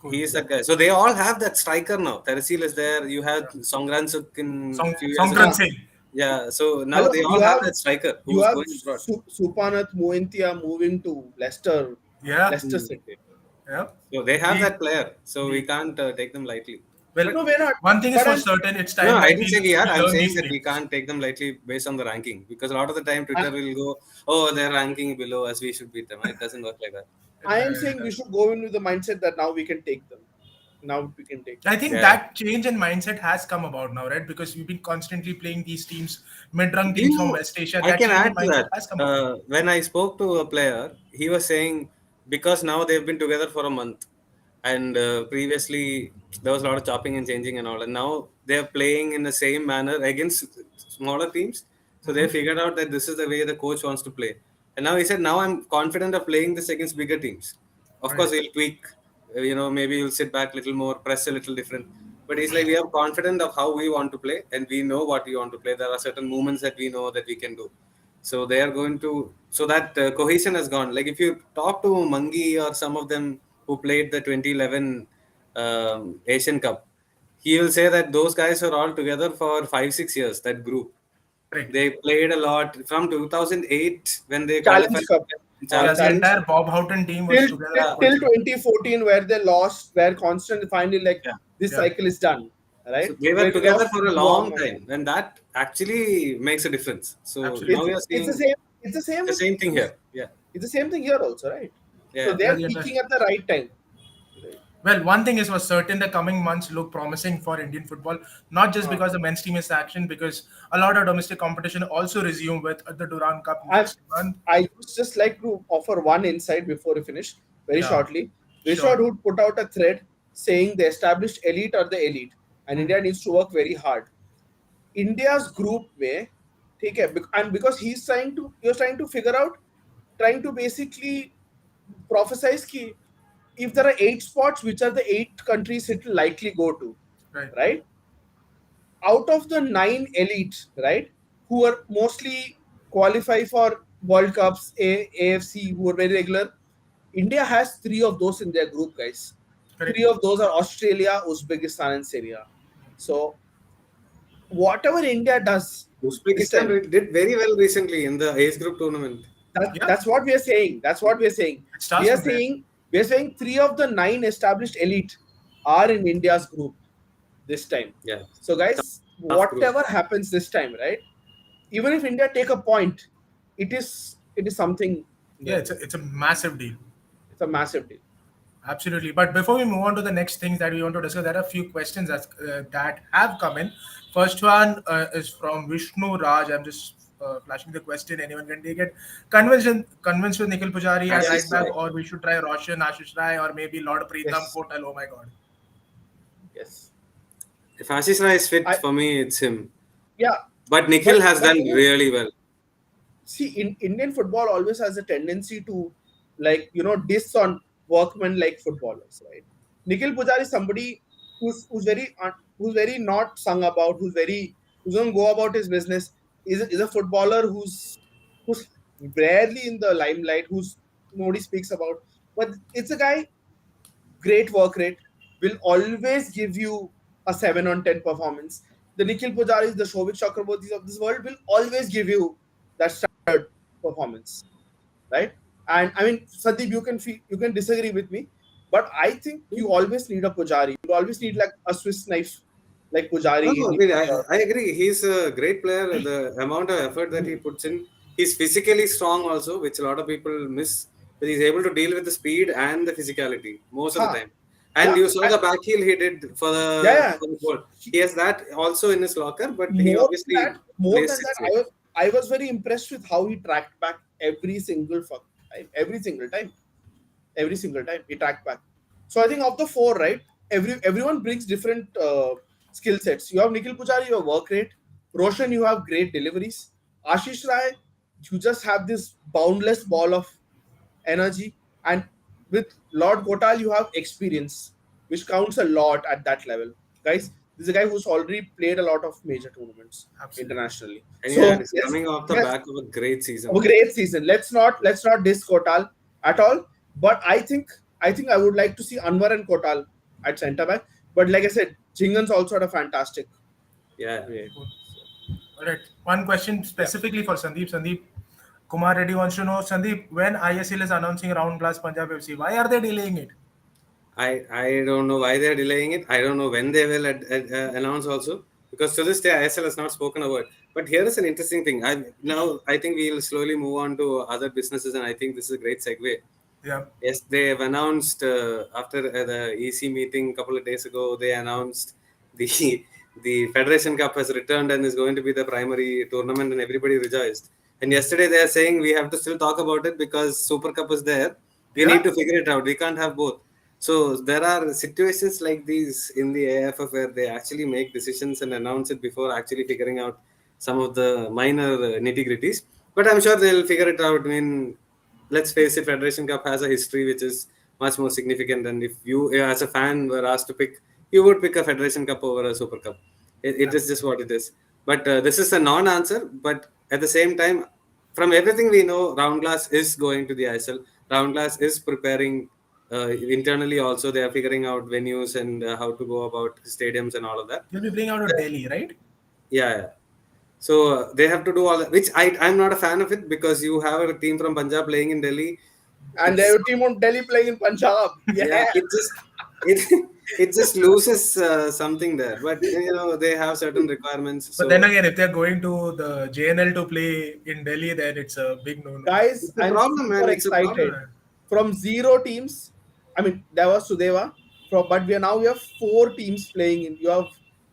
Speaker 1: Cool.
Speaker 3: He is that guy. So they all have that striker now. Teresil is there. You have Songran Suk in few years
Speaker 1: Songkran
Speaker 3: ago.
Speaker 1: Singh.
Speaker 3: Yeah. So now
Speaker 2: Hello,
Speaker 3: they
Speaker 2: you
Speaker 3: all have
Speaker 2: have-
Speaker 3: that striker
Speaker 2: You
Speaker 3: who's
Speaker 2: have
Speaker 3: going abroad.
Speaker 2: Supanath Moentia moving to Leicester
Speaker 1: Yeah.
Speaker 2: City.
Speaker 1: Yeah.
Speaker 3: So they have that player. So we can't take them lightly.
Speaker 1: Well,
Speaker 2: No, we're not.
Speaker 1: one thing is
Speaker 2: But
Speaker 1: for
Speaker 2: I'm-
Speaker 1: certain, it's time.
Speaker 3: No, I
Speaker 1: that
Speaker 3: didn't say we are. I'm
Speaker 1: learn
Speaker 3: saying
Speaker 1: these
Speaker 3: that we
Speaker 1: things.
Speaker 3: can't take them lightly based on the ranking, because a lot of the time Twitter will go, "Oh, they're ranking below us. We should beat them." It doesn't work like that.
Speaker 2: I am saying we should go in with the mindset that now we can take them. Now we can take them.
Speaker 1: I think
Speaker 3: Yeah.
Speaker 1: that change in mindset has come about now, right? Because we've been constantly playing these teams, mid-run teams from West Asia.
Speaker 3: I
Speaker 1: That
Speaker 3: can
Speaker 1: change in
Speaker 3: add to
Speaker 1: mindset has come about.
Speaker 3: that. When I spoke to a player, he was saying because now they've been together for a month, and previously there was a lot of chopping and changing and all, and now they're playing in the same manner against smaller teams. So they figured out that this is the way the coach wants to play. And now he said, now I'm confident of playing this against bigger teams. Of course, he'll tweak. Maybe he'll sit back a little more, press a little different. But he's like, we are confident of how we want to play, and we know what we want to play. There are certain movements that we know that we can do. So they are going to. So that cohesion has gone. Like if you talk to Mangi or some of them who played the 2011 Asian Cup, he will say that those guys are all together for 5-6 years. That group.
Speaker 1: Right.
Speaker 3: They played a lot from 2008 when they
Speaker 2: Challenge
Speaker 3: qualified.
Speaker 2: Cup.
Speaker 1: Yeah, the
Speaker 2: Challenge-
Speaker 1: entire Bob Houghton team was
Speaker 2: Till
Speaker 1: together.
Speaker 2: 2014, where they lost, where constant finally this
Speaker 1: Yeah.
Speaker 2: cycle is done. Right?
Speaker 3: So they were
Speaker 2: They
Speaker 3: together
Speaker 2: lost
Speaker 3: for a long time, and that actually makes a difference. So
Speaker 1: Absolutely.
Speaker 3: now we are
Speaker 2: It's
Speaker 3: seeing
Speaker 2: the same. It's the same.
Speaker 3: the same thing here. Yeah.
Speaker 2: It's the same thing here also, right?
Speaker 3: Yeah.
Speaker 2: So they are
Speaker 1: Very
Speaker 2: peaking at the right time.
Speaker 1: Well, one thing is for certain, the coming months look promising for Indian football, not just because the men's team is action, because a lot of domestic competition also resume with the Duran Cup
Speaker 2: I
Speaker 1: next month.
Speaker 2: I would just like to offer one insight before we finish very
Speaker 1: Yeah,
Speaker 2: shortly.
Speaker 1: sure.
Speaker 2: Vishal Hood put out a thread saying the established elite are the elite, and India needs to work very hard. India's group में ठीक है and because he was trying to figure out trying to basically prophesize ki if there are 8 spots, which are the 8 countries it will likely go to,
Speaker 1: Right.
Speaker 2: right? Out of the 9 elites, right, who are mostly qualify for World Cups, AFC, who are very regular, India has 3 of those in their group, guys.
Speaker 1: Correct.
Speaker 2: 3 of those are Australia, Uzbekistan, and Syria. So whatever India does this
Speaker 3: Uzbekistan
Speaker 2: time,
Speaker 3: did very well recently in the age group tournament.
Speaker 1: Yeah.
Speaker 2: that's what we are saying. That's what we are saying.
Speaker 1: It starts
Speaker 2: We are
Speaker 1: from there.
Speaker 2: saying we are saying 3 of the 9 established elite are in India's group this time.
Speaker 3: Yeah.
Speaker 2: So guys,
Speaker 3: Tough group.
Speaker 2: whatever happens this time, right? Even if India take a point, it is something.
Speaker 1: Yeah, it's a massive deal.
Speaker 2: It's a massive deal.
Speaker 1: Absolutely. But before we move on to the next things that we want to discuss, there are a few questions that have come in. First one is from Vishnu Raj. I'm just flashing the question. Anyone can take it. Convinced with Nikhil Pujari at
Speaker 3: Ashish
Speaker 1: right back,
Speaker 3: Rai.
Speaker 1: or we should try Roshan, Ashish Rai, or maybe Lord Preetham
Speaker 2: Yes.
Speaker 1: Kotal. Oh my God.
Speaker 2: Yes.
Speaker 3: If Ashish Rai is fit,
Speaker 2: I-
Speaker 3: for me, it's him.
Speaker 2: Yeah.
Speaker 3: But Nikhil
Speaker 2: But-
Speaker 3: has
Speaker 2: but
Speaker 3: done
Speaker 2: you know-
Speaker 3: really well.
Speaker 2: See, in Indian football always has a tendency to, diss on workmen like footballers, right? Nikhil Pujari is somebody who's very not sung about, who's going to go about his business. Is a footballer who's rarely in the limelight, who's nobody speaks about. But it's a guy, great work rate, will always give you a 7 on 10 performance. The Nikhil Pujaris, the Shobhit Chakrabortis of this world will always give you that standard performance, right? And I mean, Sandeep, you can disagree with me, but I think you always need a Pujari. You always need like a Swiss knife, like Pujari.
Speaker 3: No, I mean, I agree. He's a great player. The amount of effort that he puts in, he's physically strong also, which a lot of people miss. But he's able to deal with the speed and the physicality most of the time. And
Speaker 2: Yeah,
Speaker 3: you saw the back heel he did for the,
Speaker 2: Yeah.
Speaker 3: for the goal. He has that also in his locker, but he
Speaker 2: more
Speaker 3: obviously
Speaker 2: than
Speaker 3: plays
Speaker 2: that,
Speaker 3: it safe.
Speaker 2: I was very impressed with how he tracked back every single time. Every single time he tracked back. So I think of the 4, right? Everyone brings different skill sets. You have Nikhil Pujari, you have work rate. Roshan, you have great deliveries. Ashish Rai, you just have this boundless ball of energy. And with Lord Kotal, you have experience, which counts a lot at that level. Guys, this is a guy who's already played a lot of major tournaments
Speaker 1: Absolutely.
Speaker 2: internationally.
Speaker 3: And
Speaker 2: So,
Speaker 3: yeah, he's
Speaker 2: yes,
Speaker 3: coming off the
Speaker 2: yes.
Speaker 3: back of a great season.
Speaker 2: A great season. Let's not diss Kotal at all. But I think I would like to see Anwar and Kotal at centre back. But like I said, Jingan's also had a fantastic.
Speaker 3: Yeah.
Speaker 1: All right. One question specifically for Sandeep. Sandeep, Kumar Reddy wants to know, Sandeep, when ISL is announcing round class Punjab FC, why are they delaying it?
Speaker 3: I don't know why they're delaying it. I don't know when they will announce also, because to this day ISL has not spoken a word. But here is an interesting thing. I think we'll slowly move on to other businesses, and I think this is a great segue.
Speaker 1: Yeah.
Speaker 3: Yes, they have announced after the EC meeting a couple of days ago. They announced the the Federation Cup has returned and is going to be the primary tournament, and everybody rejoiced. And yesterday they are saying we have to still talk about it because Super Cup is there. We
Speaker 1: Yeah.
Speaker 3: need to figure it out. We can't have both. So there are situations like these in the AFF where they actually make decisions and announce it before actually figuring out some of the minor nitty-gritties. But I'm sure they'll figure it out. I mean, let's face it, Federation Cup has a history which is much more significant. And if you, as a fan, were asked to pick, you would pick a Federation Cup over a Super Cup. It is just what it is. But this is a non-answer. But at the same time, from everything we know, Round Glass is going to the ISL. Round Glass is preparing internally also. They are figuring out venues and how to go about stadiums and all of that.
Speaker 1: They'll be playing out of Delhi, right?
Speaker 3: Yeah. So they have to do all that, which I'm not a fan of it because you have a team from Punjab playing in Delhi.
Speaker 2: And their team on Delhi playing in Punjab. Yeah.
Speaker 3: It just loses something there. But they have certain requirements.
Speaker 1: But then again, if they're going to the JNL to play in Delhi, then it's a big no-no.
Speaker 2: Guys,
Speaker 3: it's a
Speaker 2: I'm
Speaker 3: problem, man.
Speaker 2: super
Speaker 3: It's a
Speaker 2: excited.
Speaker 3: problem.
Speaker 2: from 0 teams. I mean, there was Sudeva, but we have 4 teams playing in. You have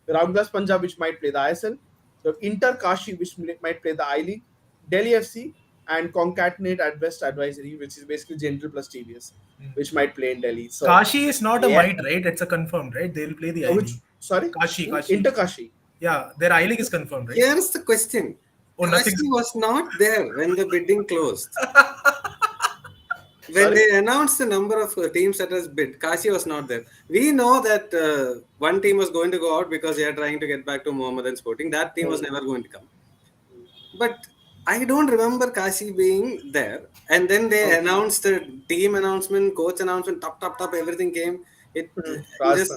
Speaker 2: Ramglas Punjab, which might play the ISL. You have Inter Kashi, which might play the I League, Delhi FC, and Concatenate Advest Advisory, which is basically Gentle plus TVS, which might play in Delhi. So
Speaker 1: Kashi is not a
Speaker 2: yeah.
Speaker 1: might, right? It's a confirmed, right? They'll play the I
Speaker 2: which
Speaker 1: League.
Speaker 2: sorry,
Speaker 1: Kashi.
Speaker 2: Inter Kashi.
Speaker 1: Yeah, their I League is confirmed, right?
Speaker 3: Here's the question.
Speaker 1: Oh, nothing.
Speaker 3: Kashi was not there when the bidding closed. When
Speaker 2: Sorry?
Speaker 3: they announced the number of teams that has bid, Kashi was not there. We know that one team was going to go out because they are trying to get back to Mohammedan Sporting. That team was never going to come. But I don't remember Kashi being there. And then they announced the team announcement, coach announcement, top, everything came. It just,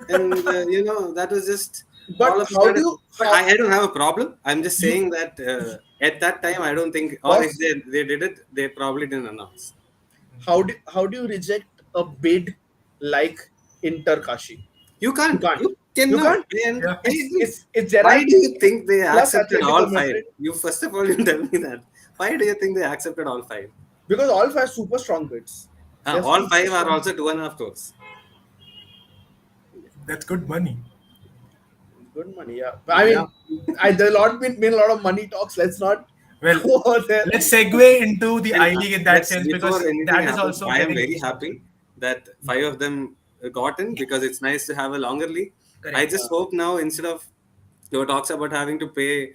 Speaker 3: and that was just.
Speaker 2: But
Speaker 3: all of
Speaker 2: how
Speaker 3: sudden-
Speaker 2: do you?
Speaker 3: But I don't have a problem. I'm just saying that at that time, I don't think, or if they did it, they probably didn't announce.
Speaker 2: How do you reject a bid like Inter Kashi?
Speaker 3: You can't.
Speaker 2: You can't.
Speaker 3: You cannot. And
Speaker 1: Yeah.
Speaker 2: It's
Speaker 3: why
Speaker 2: Gerard
Speaker 3: do you think they
Speaker 2: plus
Speaker 3: accepted
Speaker 2: Atletico
Speaker 3: all 5?
Speaker 2: Madrid.
Speaker 3: You first of all, you tell me that. Why do you think they accepted all 5?
Speaker 2: because all 5 super strong bids. Yes,
Speaker 3: All 5 are also 2.5 crores.
Speaker 1: That's good money.
Speaker 2: Good money, yeah. I mean, there's been a lot of money talks. Let's not
Speaker 1: Well,
Speaker 2: go over there.
Speaker 1: let's segue into the I League in that
Speaker 3: Let's-
Speaker 1: sense
Speaker 3: before
Speaker 1: because
Speaker 3: anything
Speaker 1: that is
Speaker 3: happens,
Speaker 1: also.
Speaker 3: I am
Speaker 1: getting-
Speaker 3: very happy that 5 of them got in because it's nice to have a longer league.
Speaker 1: Correct.
Speaker 3: I just hope now instead of there talks about having to pay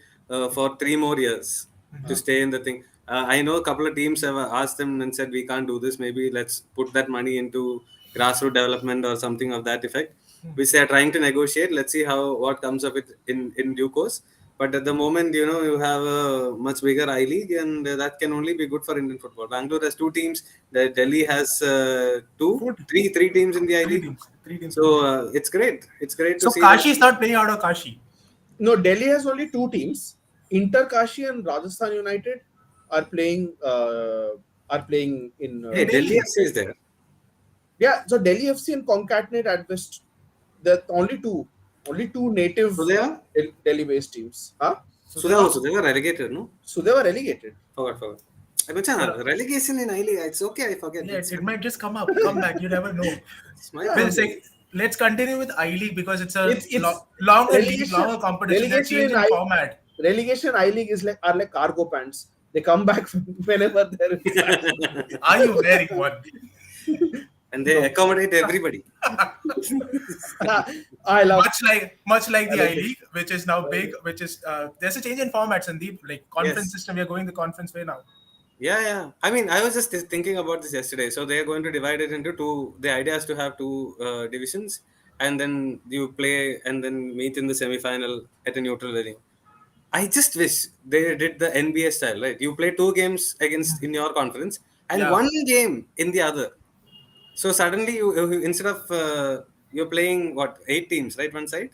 Speaker 3: for 3 more years to stay in the thing. I know a couple of teams have asked them and said we can't do this. Maybe let's put that money into grassroots development or something of that effect, which they are trying to negotiate. Let's see what comes of it in due course. But at the moment, you have a much bigger I League, and that can only be good for Indian football. Bangalore has 2 teams. Delhi has 3 teams in the I League.
Speaker 1: Three teams.
Speaker 3: So it's great. It's great to
Speaker 1: So
Speaker 3: see.
Speaker 1: Kashi is not playing out of Kashi.
Speaker 2: No, Delhi has only 2 teams. Inter Kashi and Rajasthan United are playing. In
Speaker 3: Hey, Delhi FC is there.
Speaker 2: yeah. So Delhi FC and Concatenate Advest. The only two native
Speaker 3: Sudhea?
Speaker 2: Delhi-based teams. Huh?
Speaker 3: Sudha also, they were relegated, no?
Speaker 2: So they were relegated.
Speaker 3: Forgot. Relegation in I League, it's okay, I forget.
Speaker 1: Yeah, it might just come back. You never know.
Speaker 3: It's my
Speaker 1: Well, let's continue with I League because it's a
Speaker 2: It's
Speaker 1: longer league,
Speaker 2: relegation-
Speaker 1: longer competition. They're
Speaker 2: relegation in
Speaker 1: changing format.
Speaker 2: Relegation I League are like cargo pants. They come back whenever there is.
Speaker 1: Are you wearing one?
Speaker 3: And they accommodate everybody.
Speaker 2: I love.
Speaker 1: Much like the I League, which is now big, which is there's a change in format, Sandeep. Like conference
Speaker 3: Yes.
Speaker 1: system, we are going the conference way now.
Speaker 3: Yeah. I mean, I was just thinking about this yesterday. So they are going to divide it into 2. The idea is to have 2 divisions, and then you play and then meet in the semi-final at a neutral venue. I just wish they did the NBA style, right? You play 2 games against in your conference and
Speaker 1: Yeah.
Speaker 3: 1 game in the other. So suddenly you instead of you're playing 8 teams, right? One side.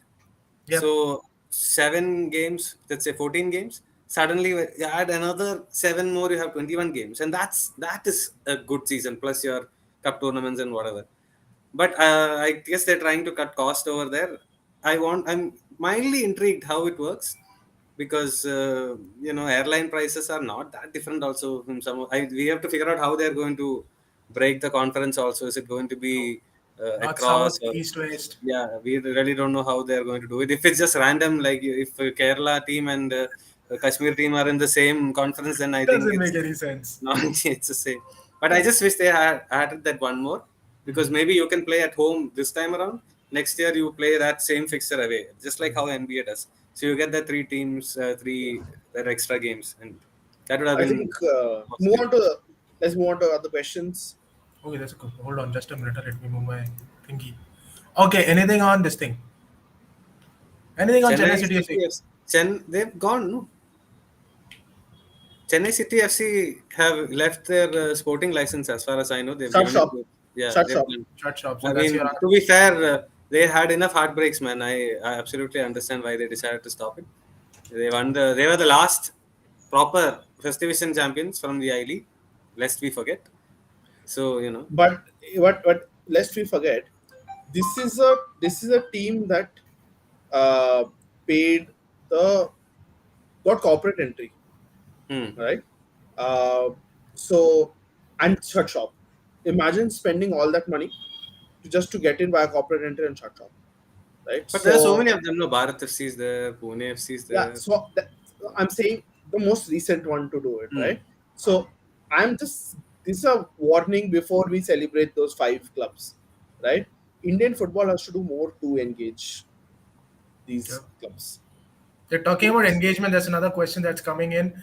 Speaker 1: Yep.
Speaker 3: So 7 games, let's say 14 games. Suddenly you add another 7 more, you have 21 games, and that is a good season plus your cup tournaments and whatever. But I guess they're trying to cut cost over there. I'm mildly intrigued how it works because airline prices are not that different. Also, from we have to figure out how they're going to break the conference. Also, is it going to be
Speaker 1: North,
Speaker 3: across?
Speaker 1: south, east, west.
Speaker 3: Yeah, we really don't know how they're going to do it. If it's just random, like if Kerala team and Kashmir team are in the same conference, then I think
Speaker 1: Doesn't make any sense.
Speaker 3: no, it's the same. But I just wish they had added that one more because maybe you can play at home this time around. Next year you play that same fixture away, just like how NBA does. So you get the 3 teams, 3 that extra games, and that would have
Speaker 2: I
Speaker 3: been.
Speaker 2: think let's move on to other questions.
Speaker 1: Okay, that's good. Hold on, just a minute. Let me move my thingy. Okay, anything on this thing? Anything on Chennai City FC?
Speaker 3: They've gone, no? Chennai City FC have left their sporting license, as far as I know. They've
Speaker 2: Shut
Speaker 3: given
Speaker 2: shop.
Speaker 3: it to- Yeah,
Speaker 2: Shut
Speaker 3: they've
Speaker 2: shop.
Speaker 3: given-
Speaker 1: Shut shop. So
Speaker 3: I
Speaker 1: that's
Speaker 3: mean,
Speaker 1: your
Speaker 3: to be fair, they had enough heartbreaks, man. I absolutely understand why they decided to stop it. They were the last proper first division champions from the I League, lest we forget. So
Speaker 2: But what lest we forget, this is a team that paid got corporate entry, right? So and shut shop. Imagine spending all that money just to get in by a corporate entry and shut shop, right?
Speaker 3: But there are so many of them. No, Bharat FC is there, Pune FC is
Speaker 2: Yeah,
Speaker 3: there.
Speaker 2: so I'm saying the most recent one to do it,
Speaker 3: Hmm.
Speaker 2: right? So this is a warning before we celebrate those 5 clubs, right? Indian football has to do more to engage these clubs.
Speaker 1: You're talking about engagement. There's another question that's coming in.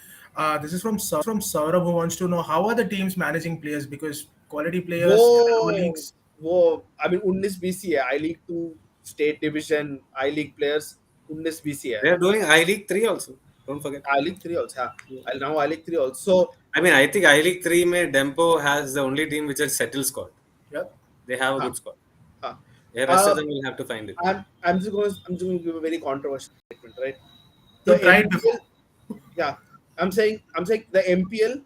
Speaker 1: This is from Saurabh, who wants to know how are the teams managing players, because quality players in the lower
Speaker 2: Whoa,
Speaker 1: leagues.
Speaker 2: whoa! I mean, 19 BCA, I League 2 State Division, I League players, 19 BCA,
Speaker 3: They are doing I League 3 also. Don't forget.
Speaker 2: I League 3 also. Now I League 3 also.
Speaker 3: I mean, I think I League 3 mein Dempo has the only team which is settled squad.
Speaker 1: Yep.
Speaker 3: They have a
Speaker 2: Huh,
Speaker 3: good squad.
Speaker 2: huh.
Speaker 3: The rest of
Speaker 2: Uh,
Speaker 3: them will have to find it.
Speaker 2: I'm just going to give a very controversial statement, right?
Speaker 1: You
Speaker 2: The
Speaker 1: tried
Speaker 2: MPL,
Speaker 1: before.
Speaker 2: yeah, I'm saying the MPL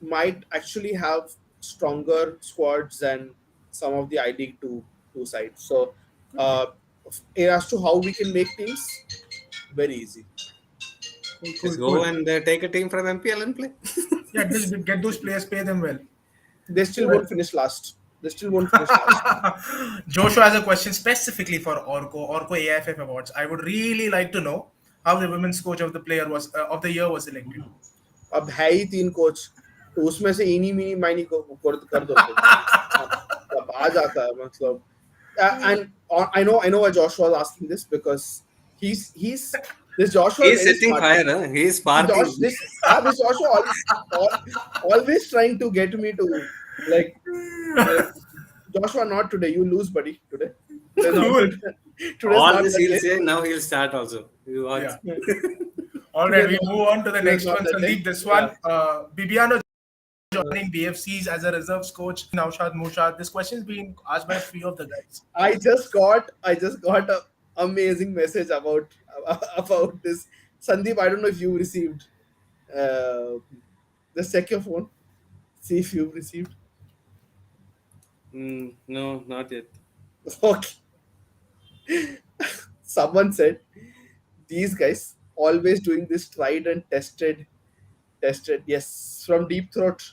Speaker 2: might actually have stronger squads than some of the I League two sides. So, uh, as to how we can make teams, very easy.
Speaker 3: Just go and take a team from MPL and play.
Speaker 1: Yeah, just get those players, pay them well.
Speaker 2: They still won't finish last. They still won't finish last.
Speaker 1: Joshua has a question specifically for Orco AIFF Awards. I would really like to know how the women's coach of the year was selected.
Speaker 2: अब है ही 3 coach, तो उसमें से इनी mini माइनी को कर दो अब आ जाता है मतलब. And I know why Joshua was asking this, because he's this Joshua
Speaker 3: He's
Speaker 2: is very
Speaker 3: setting
Speaker 2: smart.
Speaker 3: fire. Huh? He's sparking.
Speaker 2: This Joshua always trying to get me to like Joshua, not today. You lose, buddy. Today. Today's
Speaker 3: All
Speaker 2: not
Speaker 3: this
Speaker 2: the
Speaker 3: he'll
Speaker 2: day.
Speaker 3: say. Now he'll start also. You watch.
Speaker 1: Yeah. All right, we move on to the next
Speaker 2: not
Speaker 1: one.
Speaker 2: that
Speaker 1: So
Speaker 2: day.
Speaker 1: leave this one. Bibiano joining BFCs as a reserves coach. Naushad Mushad. This question is being asked by a few of the guys.
Speaker 2: I just got a amazing message about this. Sandeep, I don't know if you received. Just check your phone. See if you've received.
Speaker 3: No, not yet.
Speaker 2: Okay. Someone said these guys always doing this tried and tested. Yes, from Deep Throat,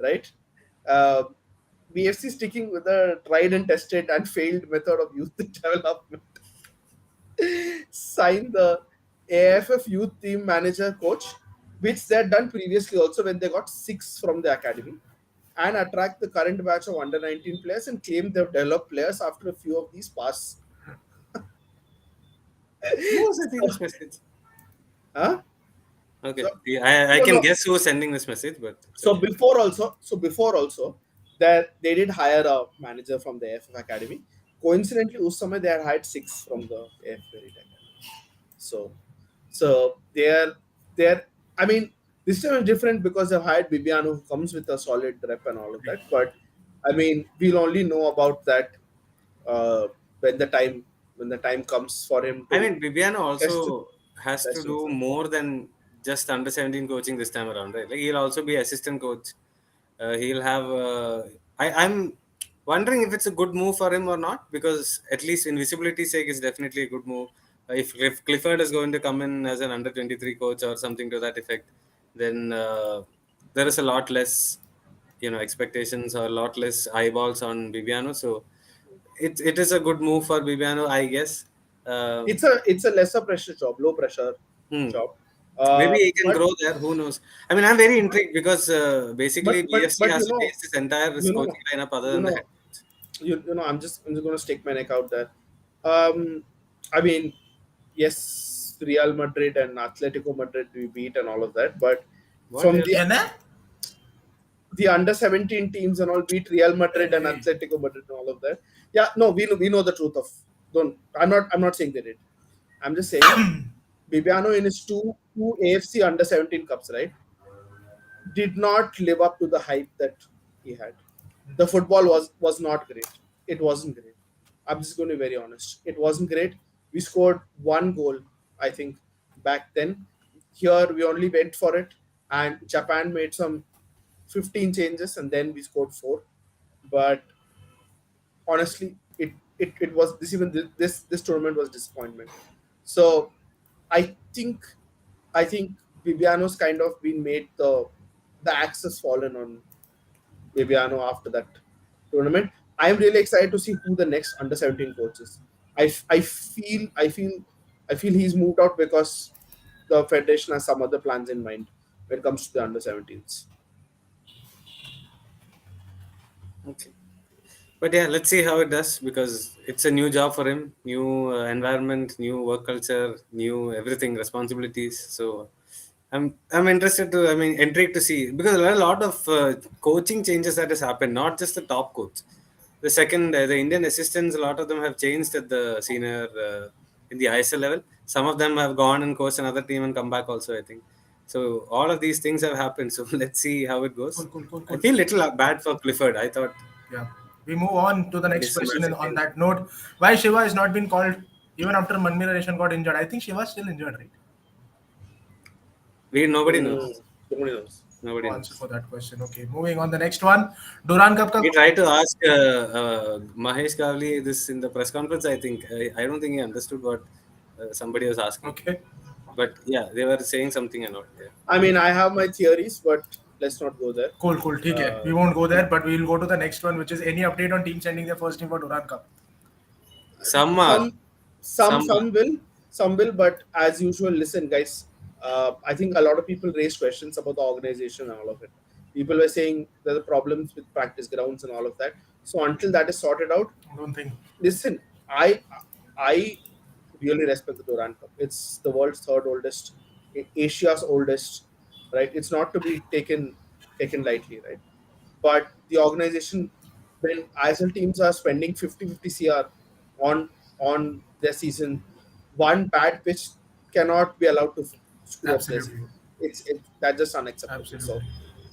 Speaker 2: right? Uh, BFC sticking with the tried and tested and failed method of youth development. Sign the AFF youth team manager coach, which they had done previously also when they got 6 from the academy, and attract the current batch of under 19 players and claim they've developed players after a few of these pass.
Speaker 3: Who was sending this message?
Speaker 2: Huh?
Speaker 3: Okay,
Speaker 2: So-
Speaker 3: I
Speaker 2: No,
Speaker 3: can
Speaker 2: no.
Speaker 3: guess who was sending this message, but
Speaker 2: So before also that they did hire a manager from the AFF academy. Coincidentally, उस समय they had hired 6 from the AFF academy. So they're I mean, this time is different because they've hired Bibiano, who comes with a solid rep and all of that. But I mean, we'll only know about that when the time comes for him to
Speaker 3: I mean, Bibiano also has to
Speaker 2: test
Speaker 3: do
Speaker 2: himself.
Speaker 3: more than just under 17 coaching this time around, right? Like he'll also be assistant coach. He'll have. I'm wondering if it's a good move for him or not, because at least in visibility's sake, it's definitely a good move. If Clifford is going to come in as an under 23 coach or something to that effect, then there is a lot less, expectations or a lot less eyeballs on Bibiano. So it is a good move for Bibiano, I guess.
Speaker 2: It's a lesser pressure job, low pressure job.
Speaker 3: Maybe he can
Speaker 2: But-
Speaker 3: grow there. Who knows? I mean, I'm very intrigued because basically
Speaker 2: But-
Speaker 3: BFC
Speaker 2: but
Speaker 3: has
Speaker 2: you
Speaker 3: to
Speaker 2: know-
Speaker 3: base this entire
Speaker 2: you know-
Speaker 3: coaching lineup other
Speaker 2: you
Speaker 3: than the
Speaker 2: know,
Speaker 3: head coach.
Speaker 2: I'm just going to stick my neck out there. I mean, yes, Real Madrid and Atletico Madrid we beat and all of that, but
Speaker 3: What
Speaker 2: from
Speaker 3: else?
Speaker 2: the under 17 teams and all beat Real Madrid and Atletico Madrid and all of that. Yeah, no, we know the truth of. I'm not saying they did. I'm just saying Bibiano in his two AFC under 17 cups, right, did not live up to the hype that he had. The football was not great. It wasn't great. I'm just going to be very honest. It wasn't great. We scored 1 goal, I think, back then. Here we only went for it, and Japan made some 15 changes, and then we scored 4. But honestly, it was this tournament was disappointment. So I think Bibiano's kind of been made the axe has fallen on Bibiano after that tournament. I'm really excited to see who the next under 17 coach is. I feel he's moved out because the federation has some other plans in mind when it comes to the under 17s.
Speaker 3: Okay. But yeah, let's see how it does because it's a new job for him, new environment, new work culture, new everything, responsibilities. So I'm interested to, I mean, intrigued to see because there are a lot of coaching changes that has happened, not just the top coach. The second, the Indian assistants, a lot of them have changed at the senior in the ISL level. Some of them have gone and coached another team and come back also, I think. So all of these things have happened. So let's see how it goes. I feel little bad for Clifford. I thought
Speaker 1: Yeah. We move on to the next
Speaker 3: This is
Speaker 1: question. And on
Speaker 3: massive.
Speaker 1: that note, why Shiva has not been called even after Manmira Nation got injured? I think Shiva's still injured, right?
Speaker 3: nobody
Speaker 2: Mm,
Speaker 3: knows.
Speaker 2: nobody knows.
Speaker 3: Nobody
Speaker 1: No answer
Speaker 3: knows.
Speaker 1: for that question. Okay, moving on. The next one, Duran Cup.
Speaker 3: We tried to ask Mahesh Kavli this in the press conference. I think I don't think he understood what somebody was asking.
Speaker 1: Okay,
Speaker 3: But yeah, they were saying something and all. Yeah.
Speaker 2: I mean, I have my theories, but let's not go there.
Speaker 1: cool. ठीक है.
Speaker 2: Uh,
Speaker 1: We won't go there, but we will go to the next one, which is any update on team sending their first team for Duran Cup.
Speaker 3: Some are,
Speaker 2: some some
Speaker 3: some are.
Speaker 2: some will some will, but as usual, listen, guys. I think a lot of people raised questions about the organization and all of it. People were saying there are problems with practice grounds and all of that. So until that is sorted out,
Speaker 1: I don't think.
Speaker 2: listen, I really respect the Duran Cup. It's the world's third oldest, Asia's oldest, right? It's not to be taken lightly, right? But the organization, when ISL teams are spending 50 CR on their season, one bad pitch cannot be allowed to screw up their
Speaker 1: Absolutely.
Speaker 2: season. That's just unacceptable. So,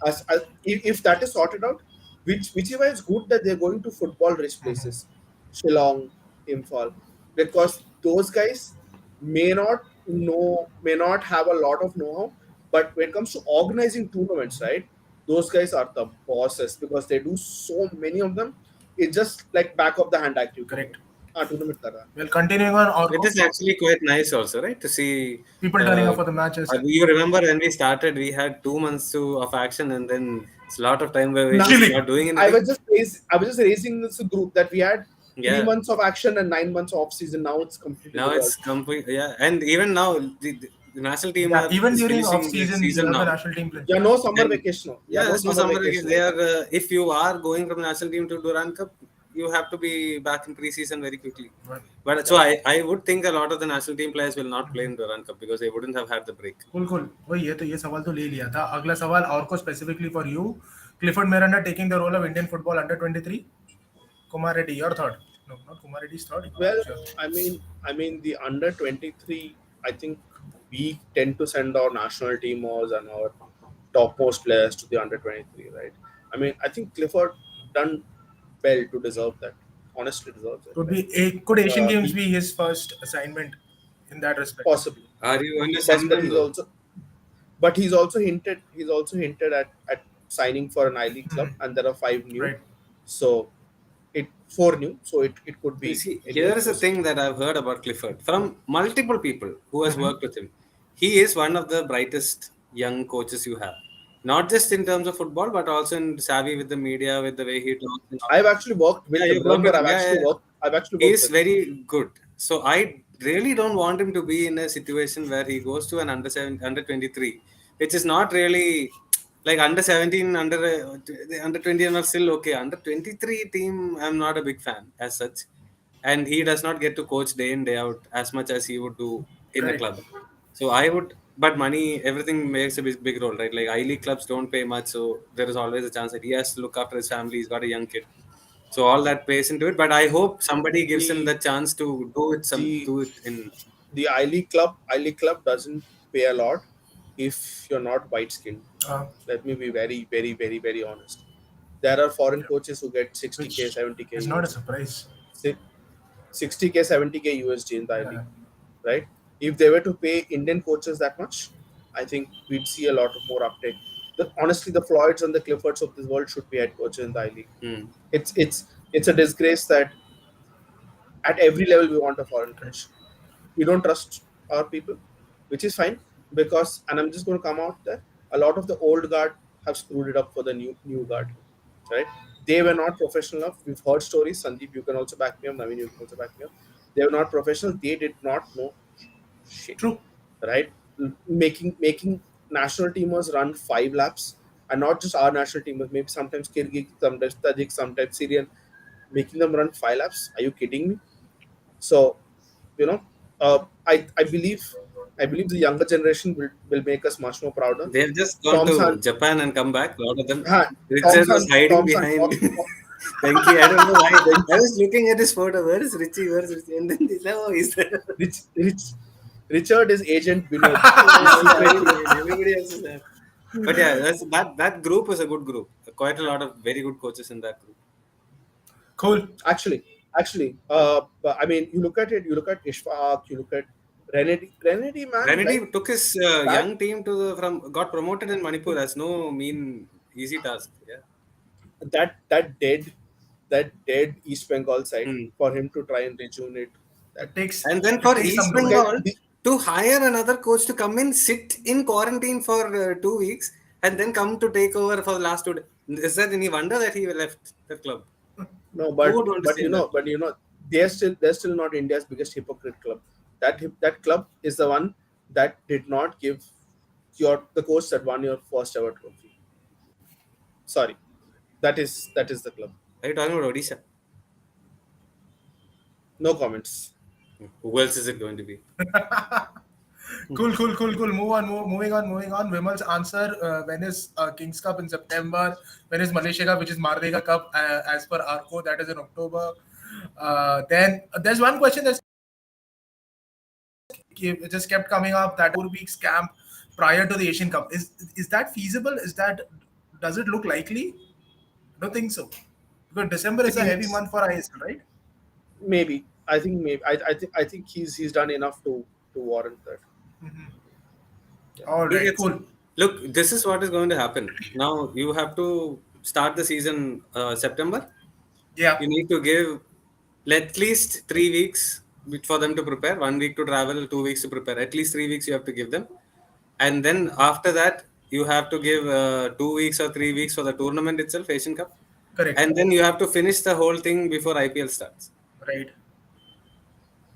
Speaker 1: Absolutely.
Speaker 2: if that is sorted out, whichever is good that they're going to football rich places, Shillong, Imphal, because those guys may not have a lot of know-how, but when it comes to organizing tournaments, right, those guys are the bosses because they do so many of them. It's just like back of the hand activity.
Speaker 1: Correct.
Speaker 2: Tournament kar raha hai.
Speaker 1: Well, continuing on,
Speaker 3: It is actually quite nice also, right? To see
Speaker 1: people turning up for the matches.
Speaker 3: you remember when we started, we had 2 months of action, and then it's a lot of time where we're
Speaker 2: Now,
Speaker 3: just not doing
Speaker 2: I
Speaker 3: anything.
Speaker 2: was just raising this group that we had
Speaker 3: Yeah.
Speaker 2: 3 months of action and 9 months off season. Now it's completely
Speaker 3: Now it's
Speaker 2: reversed.
Speaker 3: complete. Yeah, and even now the national team
Speaker 1: Yeah, even
Speaker 3: is
Speaker 1: during
Speaker 3: finishing
Speaker 1: off
Speaker 3: their
Speaker 1: season, you
Speaker 3: season
Speaker 1: have the
Speaker 3: now.
Speaker 1: national team play.
Speaker 2: Yeah, no summer
Speaker 3: And-
Speaker 2: vacation. No.
Speaker 3: Yeah,
Speaker 2: no
Speaker 3: there's no
Speaker 2: summer
Speaker 3: summer
Speaker 2: vacation.
Speaker 3: vacation. They are, if you are going from national team to Duran Cup, you have to be back in preseason very quickly.
Speaker 1: Right.
Speaker 3: But so I would think a lot of the national team players will not play in Duran Cup because they wouldn't have had the break.
Speaker 1: Cool. वही ये सवाल तो ले लिया था. अगला सवाल और को specifically for you. Clifford Miranda taking the role of Indian football under 23. Kumar Reddy, your third. No, not Kumar Reddy's third.
Speaker 2: Well,
Speaker 1: Sure.
Speaker 2: I mean, the under 23. I think we tend to send our national teamers and our topmost players to the under 23, right? I mean, I think Clifford done well to deserve that. Honestly, deserves it.
Speaker 1: Could Asian
Speaker 2: Uh,
Speaker 1: Games
Speaker 2: he-
Speaker 1: be his first assignment in that respect?
Speaker 2: Possibly.
Speaker 3: Are you going to
Speaker 2: But
Speaker 3: send
Speaker 2: that
Speaker 3: them
Speaker 2: he's
Speaker 3: though?
Speaker 2: also, but he's also hinted at signing for an I-League club, and there are 5 new.
Speaker 1: Right.
Speaker 2: So it 4 new. So it could be.
Speaker 3: You see,
Speaker 2: any
Speaker 3: here
Speaker 2: of
Speaker 3: is a
Speaker 2: those.
Speaker 3: thing that I've heard about Clifford from multiple people who has worked with him. He is one of the brightest young coaches you have. Not just in terms of football, but also in savvy with the media, with the way he talks. And all.
Speaker 2: I've actually worked with
Speaker 3: Yeah,
Speaker 2: him.
Speaker 3: you work
Speaker 2: Remember,
Speaker 3: with-
Speaker 2: I've
Speaker 3: yeah,
Speaker 2: actually
Speaker 3: yeah.
Speaker 2: worked. I've actually
Speaker 3: He
Speaker 2: worked
Speaker 3: is
Speaker 2: with him.
Speaker 3: very good. So I really don't want him to be in a situation where he goes to an under 23, which is not really like under 17, the under 20 are still okay. Under 23 team, I'm not a big fan as such, and he does not get to coach day in day out as much as he would do in a
Speaker 1: Correct.
Speaker 3: club. So I would, but money, everything makes a big role, right? Like I-League clubs don't pay much, so there is always a chance that he has to look after his family. He's got a young kid. So all that plays into it, but I hope somebody gives him the chance to do it. Do it in.
Speaker 2: The I-League club doesn't pay a lot if you're not white skinned. Let me be very, very, very, very honest. There are foreign coaches who get 60k,
Speaker 1: Which
Speaker 2: 70k.
Speaker 1: It's not a surprise.
Speaker 2: 60k, 70k USD in the I-League,
Speaker 1: Yeah.
Speaker 2: right? If they were to pay Indian coaches that much, I think we'd see a lot of more uptake. Honestly, the Floyds and the Cliffords of this world should be head coaches in the I-League.
Speaker 3: Hmm.
Speaker 2: It's a disgrace that at every level we want a foreign coach. We don't trust our people, which is fine because, and I'm just going to come out there, a lot of the old guard have screwed it up for the new guard, right? they were not professional enough. We've heard stories. Sandeep, you can also back me up. Naveen, you can also back me up. They were not professional. They did not know shit.
Speaker 1: True.
Speaker 2: Right? Making national teamers run 5 laps, and not just our national teamers. Maybe sometimes Kyrgyz, sometimes Tajik, sometimes Syrian, making them run 5 laps. Are you kidding me? So, you know, I believe the younger generation will make us much more prouder.
Speaker 3: They've just gone
Speaker 2: Tom
Speaker 3: to
Speaker 2: San,
Speaker 3: Japan and come back. A lot of them.
Speaker 2: Ha,
Speaker 3: Richard was hiding
Speaker 2: Tom San,
Speaker 3: behind Venki. I don't know why. I was looking at his photo. Where is Richie? Where is Richie? And then they said, oh, he's there.
Speaker 2: Richard is Agent Binod.
Speaker 3: Everybody else is there. But yeah, that group was a good group. Quite a lot of very good coaches in that group.
Speaker 1: Cool.
Speaker 2: Actually, but I mean, you look at Ishfaq, you look at Renedy, man.
Speaker 3: Renedy
Speaker 2: like,
Speaker 3: took his young team got promoted in Manipur. That's no easy task. Yeah.
Speaker 2: that dead East Bengal side for him to try and rejuvenate.
Speaker 1: It takes.
Speaker 3: And then for
Speaker 1: it takes
Speaker 3: East
Speaker 1: some
Speaker 3: Bengal to hire another coach to come in, sit in quarantine for 2 weeks, and then come to take over for the last 2 days. Is that any wonder that he left the club?
Speaker 2: No, but
Speaker 3: Who would want to say that?
Speaker 2: they're still not India's biggest hypocrite club. That club is the one that did not give the coach that won your first ever trophy. Sorry, that is the club.
Speaker 3: Are you talking about Odisha?
Speaker 2: No comments.
Speaker 3: Who else is it going to be?
Speaker 1: Cool. Moving on. Vimal's answer: when is Kings Cup in September? When is Malaysia Cup, which is Mardega Cup, as per Arco, that is in October. Then there's one question that's just kept coming up: that 4 weeks camp prior to the Asian Cup. Is that feasible? Does it look likely? I don't think so. Because December is a heavy month for ISL, right?
Speaker 2: Maybe. I think he's done enough to warrant that.
Speaker 1: All right, cool.
Speaker 3: Look, this is what is going to happen. Now you have to start the season September.
Speaker 1: Yeah.
Speaker 3: You need to give at least 3 weeks for them to prepare. 1 week to travel, 2 weeks to prepare. At least 3 weeks you have to give them. And then after that, you have to give 2 weeks or 3 weeks for the tournament itself, Asian Cup.
Speaker 1: Correct.
Speaker 3: And then you have to finish the whole thing before IPL starts.
Speaker 1: Right.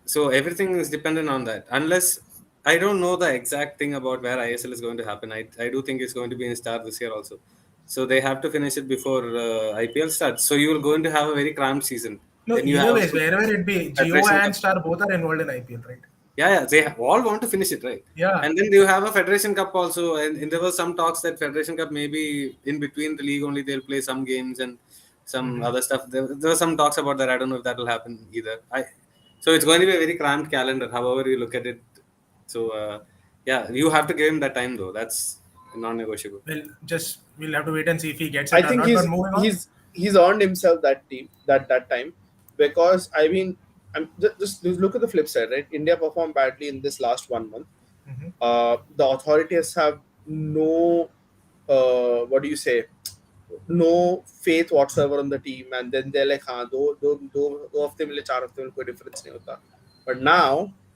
Speaker 3: So everything is dependent on that. Unless I don't know the exact thing about where ISL is going to happen. I do think it's going to be in Star this year also. So they have to finish it before IPL starts. So you're going to have a very cramped season.
Speaker 1: No, either way, wherever it be, Jio and Star both are involved in IPL, right?
Speaker 3: Yeah, they all want to finish it, right?
Speaker 1: Yeah.
Speaker 3: And then you have a Federation Cup also, and there were some talks that Federation Cup maybe in between the league only they'll play some games and some other stuff. There were some talks about that. I don't know if that will happen either. So it's going to be a very cramped calendar, however you look at it. So you have to give him that time though. That's non-negotiable.
Speaker 1: We'll have to wait and see if he gets it.
Speaker 2: I think he's earned himself that time, because I mean, just look at the flip side, right? India performed badly in this last 1 month. The authorities have no no faith whatsoever on the team, and then they're like, दो हफ्ते मिले 4 हफ्ते में कोई difference नहीं होता. But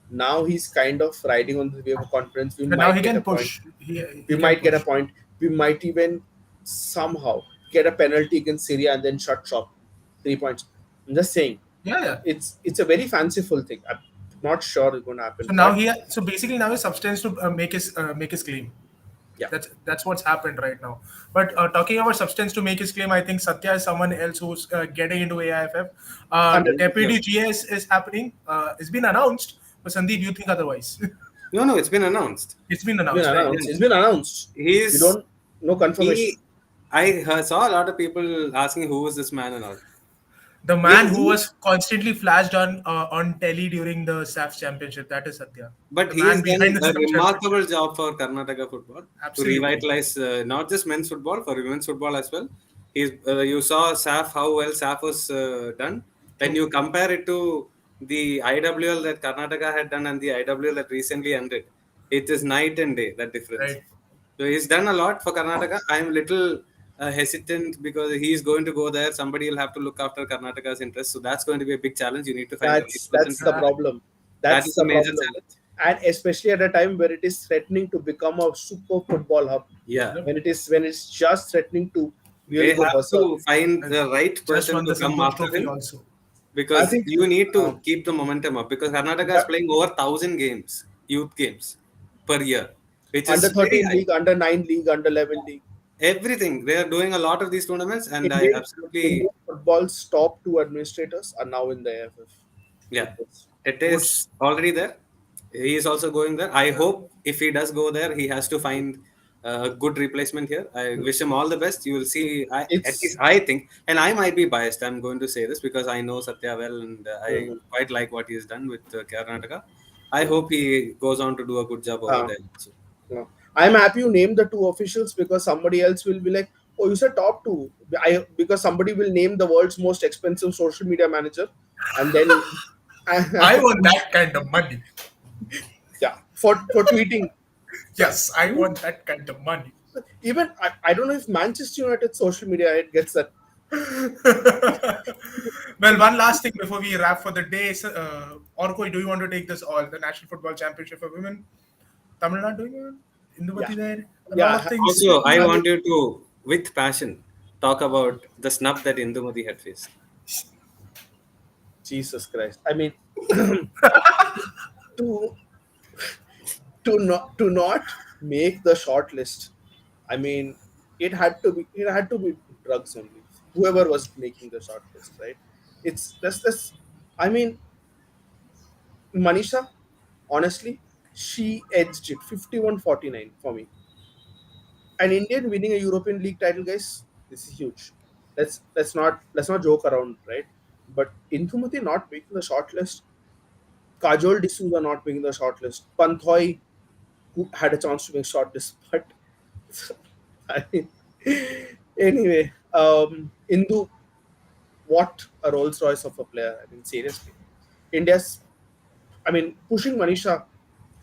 Speaker 2: now he's kind of riding on the wave of confidence.
Speaker 1: Now he can push.
Speaker 2: We might get a point. We might even somehow get a penalty against Syria and then shut shop. 3 points. I'm just saying.
Speaker 1: Yeah.
Speaker 2: It's a very fanciful thing. I'm not sure it's going to happen.
Speaker 1: So now basically now his substance to make his claim.
Speaker 2: Yeah.
Speaker 1: That's what's happened right now. But talking about substance to make his claim, I think Satya is someone else who's getting into AIFF. Deputy GS is happening. It's been announced. But Sandeep, you think otherwise?
Speaker 3: No, it's been announced.
Speaker 1: It's been announced.
Speaker 2: It's been announced. No confirmation.
Speaker 3: I saw a lot of people asking who was this man and all.
Speaker 1: The man who was constantly flashed on telly during the SAF championship, that is Satya.
Speaker 3: But he has done a remarkable job for Karnataka football.
Speaker 1: Absolutely.
Speaker 3: To revitalize not just men's football, for women's football as well. You saw SAF, how well SAF was done. When you compare it to the IWL that Karnataka had done and the IWL that recently ended, it is night and day, that difference.
Speaker 1: Right.
Speaker 3: So he's done a lot for Karnataka. I'm little hesitant because he's going to go there. Somebody will have to look after Karnataka's interests. So that's going to be a big challenge. You need to find
Speaker 2: that's the problem. That is
Speaker 3: a
Speaker 2: the
Speaker 3: major
Speaker 2: problem.
Speaker 3: challenge.
Speaker 2: And especially at a time where it is threatening to become a super football hub.
Speaker 3: Yeah.
Speaker 2: When it's just threatening to Really
Speaker 3: They
Speaker 2: good
Speaker 3: have
Speaker 2: hustle.
Speaker 3: to find the right
Speaker 1: Just
Speaker 3: person
Speaker 1: won
Speaker 3: to
Speaker 1: the
Speaker 3: come
Speaker 1: Santosh
Speaker 3: after
Speaker 1: Trophy
Speaker 3: him,
Speaker 1: also.
Speaker 2: I
Speaker 3: because
Speaker 2: think
Speaker 3: you need
Speaker 2: uh,
Speaker 3: to keep the momentum up, because Karnataka is
Speaker 2: that
Speaker 3: playing over 1,000 games, youth games per year, which
Speaker 2: under
Speaker 3: is very
Speaker 2: 13
Speaker 3: high.
Speaker 2: league, under 9 league, under 11 league.
Speaker 3: Everything. They are doing a lot of these tournaments, and I
Speaker 2: Indian
Speaker 3: absolutely,
Speaker 2: Indian football's top two administrators are now in the AFF
Speaker 3: yeah,
Speaker 2: with this.
Speaker 3: it
Speaker 1: Coach,
Speaker 3: is already there. He is also going there. I
Speaker 1: yeah.
Speaker 3: hope if he does go there, he has to find a good replacement here. I wish him all the best. You will see. At
Speaker 2: It's
Speaker 3: least I think, and I might be biased. I'm going to say this because I know Satya well, and I
Speaker 2: Mhm.
Speaker 3: quite like what he's done with Karnataka. I hope he goes on to do a good job over
Speaker 2: uh,
Speaker 3: there. So,
Speaker 2: no. I'm happy you named the two officials because somebody else will be like, "Oh, you said top two." Because somebody will name the world's most expensive social media manager, and then
Speaker 1: I want that kind of money.
Speaker 2: yeah, for tweeting.
Speaker 1: Yes, I want that kind of money.
Speaker 2: Even I don't know if Manchester United social media it gets that.
Speaker 1: Well, one last thing before we wrap for the day. Orko, do you want to take this all? The National Football Championship for Women. Tamil Nadu doing it.
Speaker 2: Yeah,
Speaker 1: Indupati there. A lot of
Speaker 2: yeah.
Speaker 1: things.
Speaker 3: also, I
Speaker 2: I
Speaker 3: want
Speaker 2: mean,
Speaker 3: you to, with passion, talk about the snub that Indumati had faced.
Speaker 2: Jesus Christ. I mean, to to not make the short list. I mean, it had to be drugs only. Whoever was making the short list, right? It's this. I mean, Manisha, honestly, she edged it 51-49 for me. An Indian winning a European League title, guys, this is huge. Let's not joke around, right? But Indumati not making the short list, Kajol D'Souza not making the short list, Panthoy who had a chance to make short list, but I mean, anyway, Indu, what a Rolls Royce of a player. I mean, seriously, India's. I mean, pushing Manisha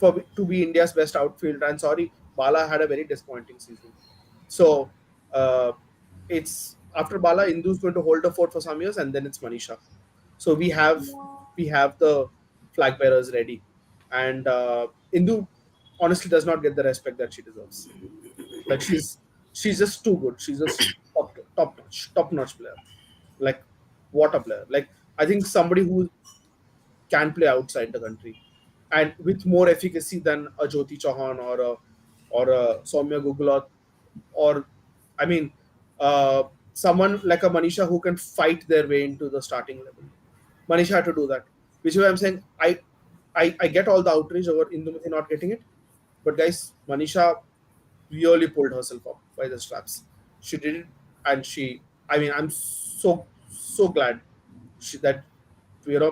Speaker 2: to be India's best outfielder. And sorry, Bala had a very disappointing season. So it's after Bala, Indu's going to hold the fort for some years, and then it's Manisha. So we have the flag bearers ready, and Indu honestly does not get the respect that she deserves. Like she's just too good. She's just top notch player. Like what a player. Like I think somebody who can play outside the country and with more efficacy than a Jyoti Chauhan or a Soumya Gugulat or I mean someone like a Manisha who can fight their way into the starting level. Manisha had to do that, which is why I'm saying I get all the outrage over Indumati not getting it, but guys, Manisha really pulled herself up by the straps. She did it, and I mean, I'm so glad that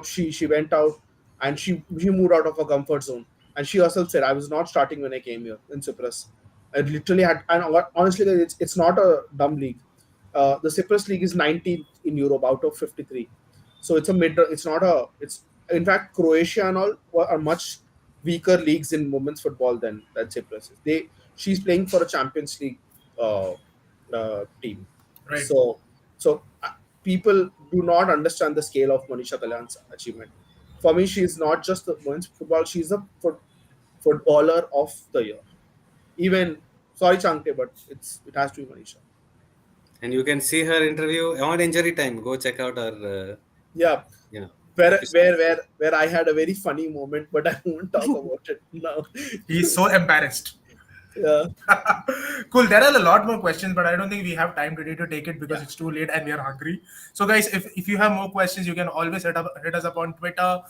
Speaker 2: she went out and she moved out of her comfort zone. And she herself said, "I was not starting when I came here in Cyprus. I literally had." And honestly, it's not a dumb league. The Cyprus league is 19th in Europe out of 53, so it's a mid. It's not a. It's in fact Croatia and all are much weaker leagues in women's football than Cyprus is. She's playing for a Champions League uh, team.
Speaker 1: Right.
Speaker 2: So people do not understand the scale of Manisha Kalyan's achievement. For me, she's not just the women's football; she's a footballer of the year. Even sorry, Chankte, but it has to be Manisha.
Speaker 3: And you can see her interview on Injury Time. Go check out her,
Speaker 2: Yeah,
Speaker 3: you know,
Speaker 2: where
Speaker 3: episode.
Speaker 2: where where where I had a very funny moment, but I won't talk about it now.
Speaker 1: He's so embarrassed.
Speaker 2: Yeah,
Speaker 1: Cool. There are a lot more questions, but I don't think we have time today to take it because
Speaker 2: yeah.
Speaker 1: it's too late and we are hungry. So, guys, if you have more questions, you can always hit us up on Twitter.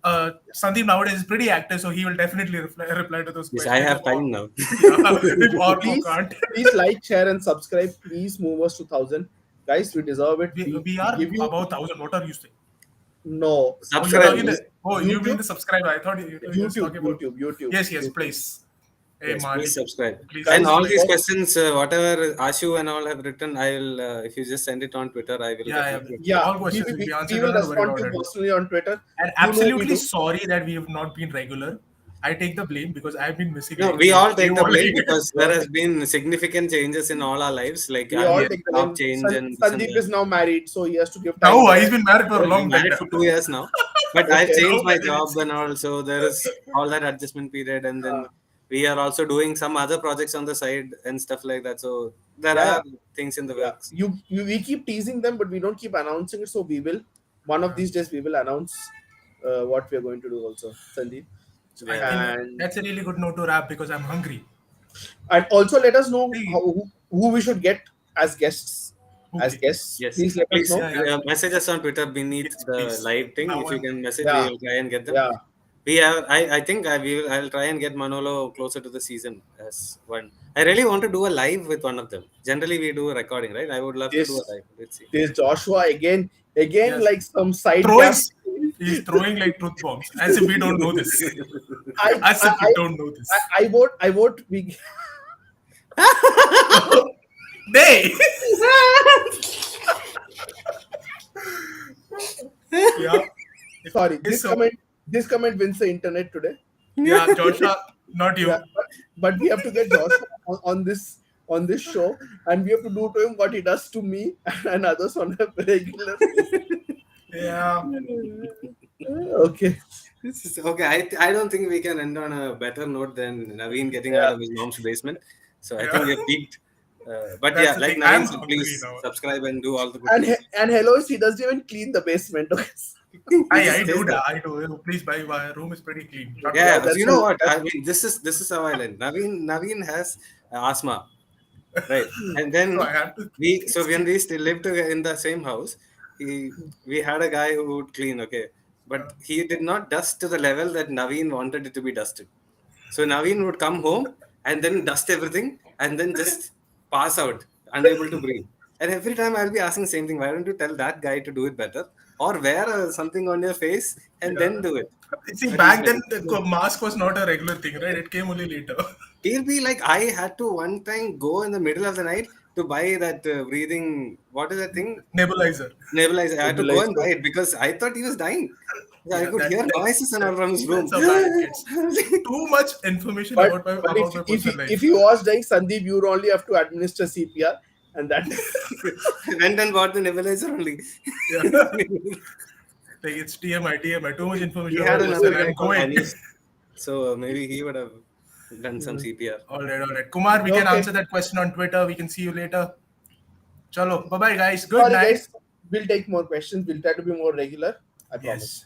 Speaker 1: Sandeep nowadays is pretty active, so he will definitely reply to those
Speaker 3: Yes, I
Speaker 1: questions.
Speaker 3: have time now.
Speaker 1: If Orko
Speaker 2: Please,
Speaker 1: can't.
Speaker 2: please like, share, and subscribe. Please move us to 1,000, guys. We deserve it.
Speaker 1: We
Speaker 2: We
Speaker 1: are
Speaker 2: give you
Speaker 1: about 1,000. What are you saying?
Speaker 2: no
Speaker 1: Oh, you're
Speaker 3: Subscribe.
Speaker 1: talking the. Oh, you mean
Speaker 2: YouTube,
Speaker 1: the subscriber? I thought you were talking about. Yes, yes,
Speaker 2: YouTube.
Speaker 1: please. Hey,
Speaker 3: Yes,
Speaker 1: Malik,
Speaker 3: please subscribe.
Speaker 1: please
Speaker 3: And
Speaker 2: Guys,
Speaker 3: all
Speaker 2: we
Speaker 1: subscribe.
Speaker 3: these
Speaker 2: work.
Speaker 3: questions, whatever Ashu and all have written, I'll if you just send it on Twitter, I will
Speaker 1: Yeah, yeah.
Speaker 3: definitely.
Speaker 2: Yeah,
Speaker 1: All
Speaker 2: we,
Speaker 1: questions
Speaker 2: we,
Speaker 1: will be
Speaker 2: we
Speaker 1: answered.
Speaker 2: we
Speaker 1: Don't
Speaker 2: will
Speaker 1: have to worry
Speaker 2: respond
Speaker 1: about
Speaker 2: to you
Speaker 1: it.
Speaker 2: personally on Twitter.
Speaker 1: And
Speaker 2: You know we
Speaker 1: absolutely
Speaker 2: do.
Speaker 1: sorry that we have not been regular. I take the blame because I've been missing
Speaker 3: No,
Speaker 1: lately.
Speaker 3: we all take
Speaker 1: You
Speaker 3: the
Speaker 1: only.
Speaker 3: blame because there has been significant changes in all our lives, like
Speaker 2: We
Speaker 3: I
Speaker 2: all
Speaker 1: Yeah.
Speaker 3: mean,
Speaker 2: take the
Speaker 3: job
Speaker 2: blame.
Speaker 3: change and this and
Speaker 2: Sandeep
Speaker 3: that.
Speaker 2: is now married, so he has to give time
Speaker 1: Now
Speaker 2: to
Speaker 1: he's been married for
Speaker 3: Oh,
Speaker 1: a
Speaker 3: you've been
Speaker 1: long time.
Speaker 3: married for 2 years now, but I've
Speaker 2: okay.
Speaker 3: changed
Speaker 1: Now
Speaker 3: my
Speaker 1: married,
Speaker 3: job
Speaker 1: it's-
Speaker 3: and all, so there is all that adjustment period, and then
Speaker 2: Uh,
Speaker 3: we are also doing some other projects on the side and stuff like that. So there
Speaker 2: Yeah.
Speaker 3: are things in the
Speaker 2: Yeah.
Speaker 3: works.
Speaker 2: We keep teasing them, but we don't keep announcing it. So we will. One of these days we will announce what we are going to do also, Sandeep.
Speaker 1: So I
Speaker 3: Yeah.
Speaker 1: think
Speaker 2: And
Speaker 1: that's a really good note to wrap because I'm hungry.
Speaker 2: also let us know
Speaker 1: Hey,
Speaker 2: who we should get as guests. As
Speaker 1: okay.
Speaker 2: guests,
Speaker 3: Yes,
Speaker 2: please let us
Speaker 3: please
Speaker 2: know.
Speaker 1: Yeah.
Speaker 3: message us on Twitter beneath
Speaker 1: Yes,
Speaker 3: the
Speaker 1: please.
Speaker 3: live thing.
Speaker 1: Now
Speaker 3: If you
Speaker 1: I'm
Speaker 3: can message, we
Speaker 2: Yeah,
Speaker 3: will try and get them.
Speaker 2: yeah.
Speaker 3: We have, I think I'll try and get Manolo closer to the season as one. I really want to do a live with one of them. Generally, we do a recording, right? I would love to do a
Speaker 2: This
Speaker 3: live. Let's see.
Speaker 2: this Joshua again
Speaker 1: Yes.
Speaker 2: like some side
Speaker 1: Throwing,
Speaker 2: gaps.
Speaker 1: he's throwing like truth bombs as if we don't know this.
Speaker 2: I
Speaker 1: As
Speaker 2: I
Speaker 1: if we don't know this.
Speaker 2: I vote we.
Speaker 1: They. Yeah.
Speaker 2: Sorry,
Speaker 1: So,
Speaker 2: this comment wins the internet today.
Speaker 1: yeah, Joshua, not you.
Speaker 2: Yeah, but we have to get Joshua on this show, and we have to do to him what he does to me and others on a regular basis.
Speaker 1: Yeah.
Speaker 2: Okay.
Speaker 3: Okay, I don't think we can end on a better note than Naveen getting out
Speaker 2: Yeah.
Speaker 3: of his mom's basement. So I
Speaker 1: Yeah.
Speaker 3: think we've peaked. But
Speaker 1: That's
Speaker 3: yeah,
Speaker 1: the
Speaker 3: like
Speaker 1: thing.
Speaker 3: Naveen
Speaker 1: I'm
Speaker 3: said,
Speaker 1: hungry
Speaker 3: please
Speaker 1: now.
Speaker 3: subscribe and do all the good
Speaker 2: And
Speaker 3: things.
Speaker 2: and Helois, he doesn't even clean the basement. Okay.
Speaker 1: I
Speaker 3: Just
Speaker 1: do
Speaker 3: taste
Speaker 1: that. I do. Please, my room is pretty clean. Shut
Speaker 3: Yeah,
Speaker 1: up.
Speaker 3: so
Speaker 2: that's
Speaker 3: you know
Speaker 2: a-
Speaker 3: what? I mean, this is how I learned. Naveen has asthma, right? And
Speaker 1: So
Speaker 3: then
Speaker 1: I have to.
Speaker 3: so when we still lived in the same house, we had a guy who would clean, okay, but he did not dust to the level that Naveen wanted it to be dusted. So Naveen would come home and then dust everything and then just pass out, unable to breathe. And every time I'll be asking the same thing. Why don't you tell that guy to do it better, or wear something on your face and then
Speaker 1: Yeah.
Speaker 3: do it?
Speaker 1: See,
Speaker 3: But he's
Speaker 1: back
Speaker 3: like,
Speaker 1: then the mask was not a regular thing, right? It came only later.
Speaker 3: he'll be like, I had to one time go in the middle of the night to buy that breathing. What is that thing?
Speaker 1: Nebulizer.
Speaker 3: Nebulizer. I had to go and buy
Speaker 2: Nebulizer.
Speaker 3: it because I thought he was dying. I
Speaker 1: Yeah,
Speaker 3: could hear noises and all from his room.
Speaker 1: that's how bad it gets. Too much information
Speaker 2: But,
Speaker 1: about my
Speaker 2: but
Speaker 1: about my personal life.
Speaker 2: if you was dying, Sandeep, you would only have to administer CPR, and that.
Speaker 3: I went and bought the nebulizer only.
Speaker 1: Yeah. Like it's TMI. Too much information
Speaker 3: He had
Speaker 1: about
Speaker 3: another
Speaker 1: myself.
Speaker 3: guy
Speaker 1: I'm
Speaker 3: called
Speaker 1: going.
Speaker 3: Anish. So maybe he would have done some CPR.
Speaker 1: All right. Kumar, we can
Speaker 2: Okay.
Speaker 1: answer that question on Twitter. We can see you later. Chalo. Bye-bye, guys. Good
Speaker 2: Sorry,
Speaker 1: night.
Speaker 2: guys. We'll take more questions. We'll try to be more regular. I promise.
Speaker 1: Yes.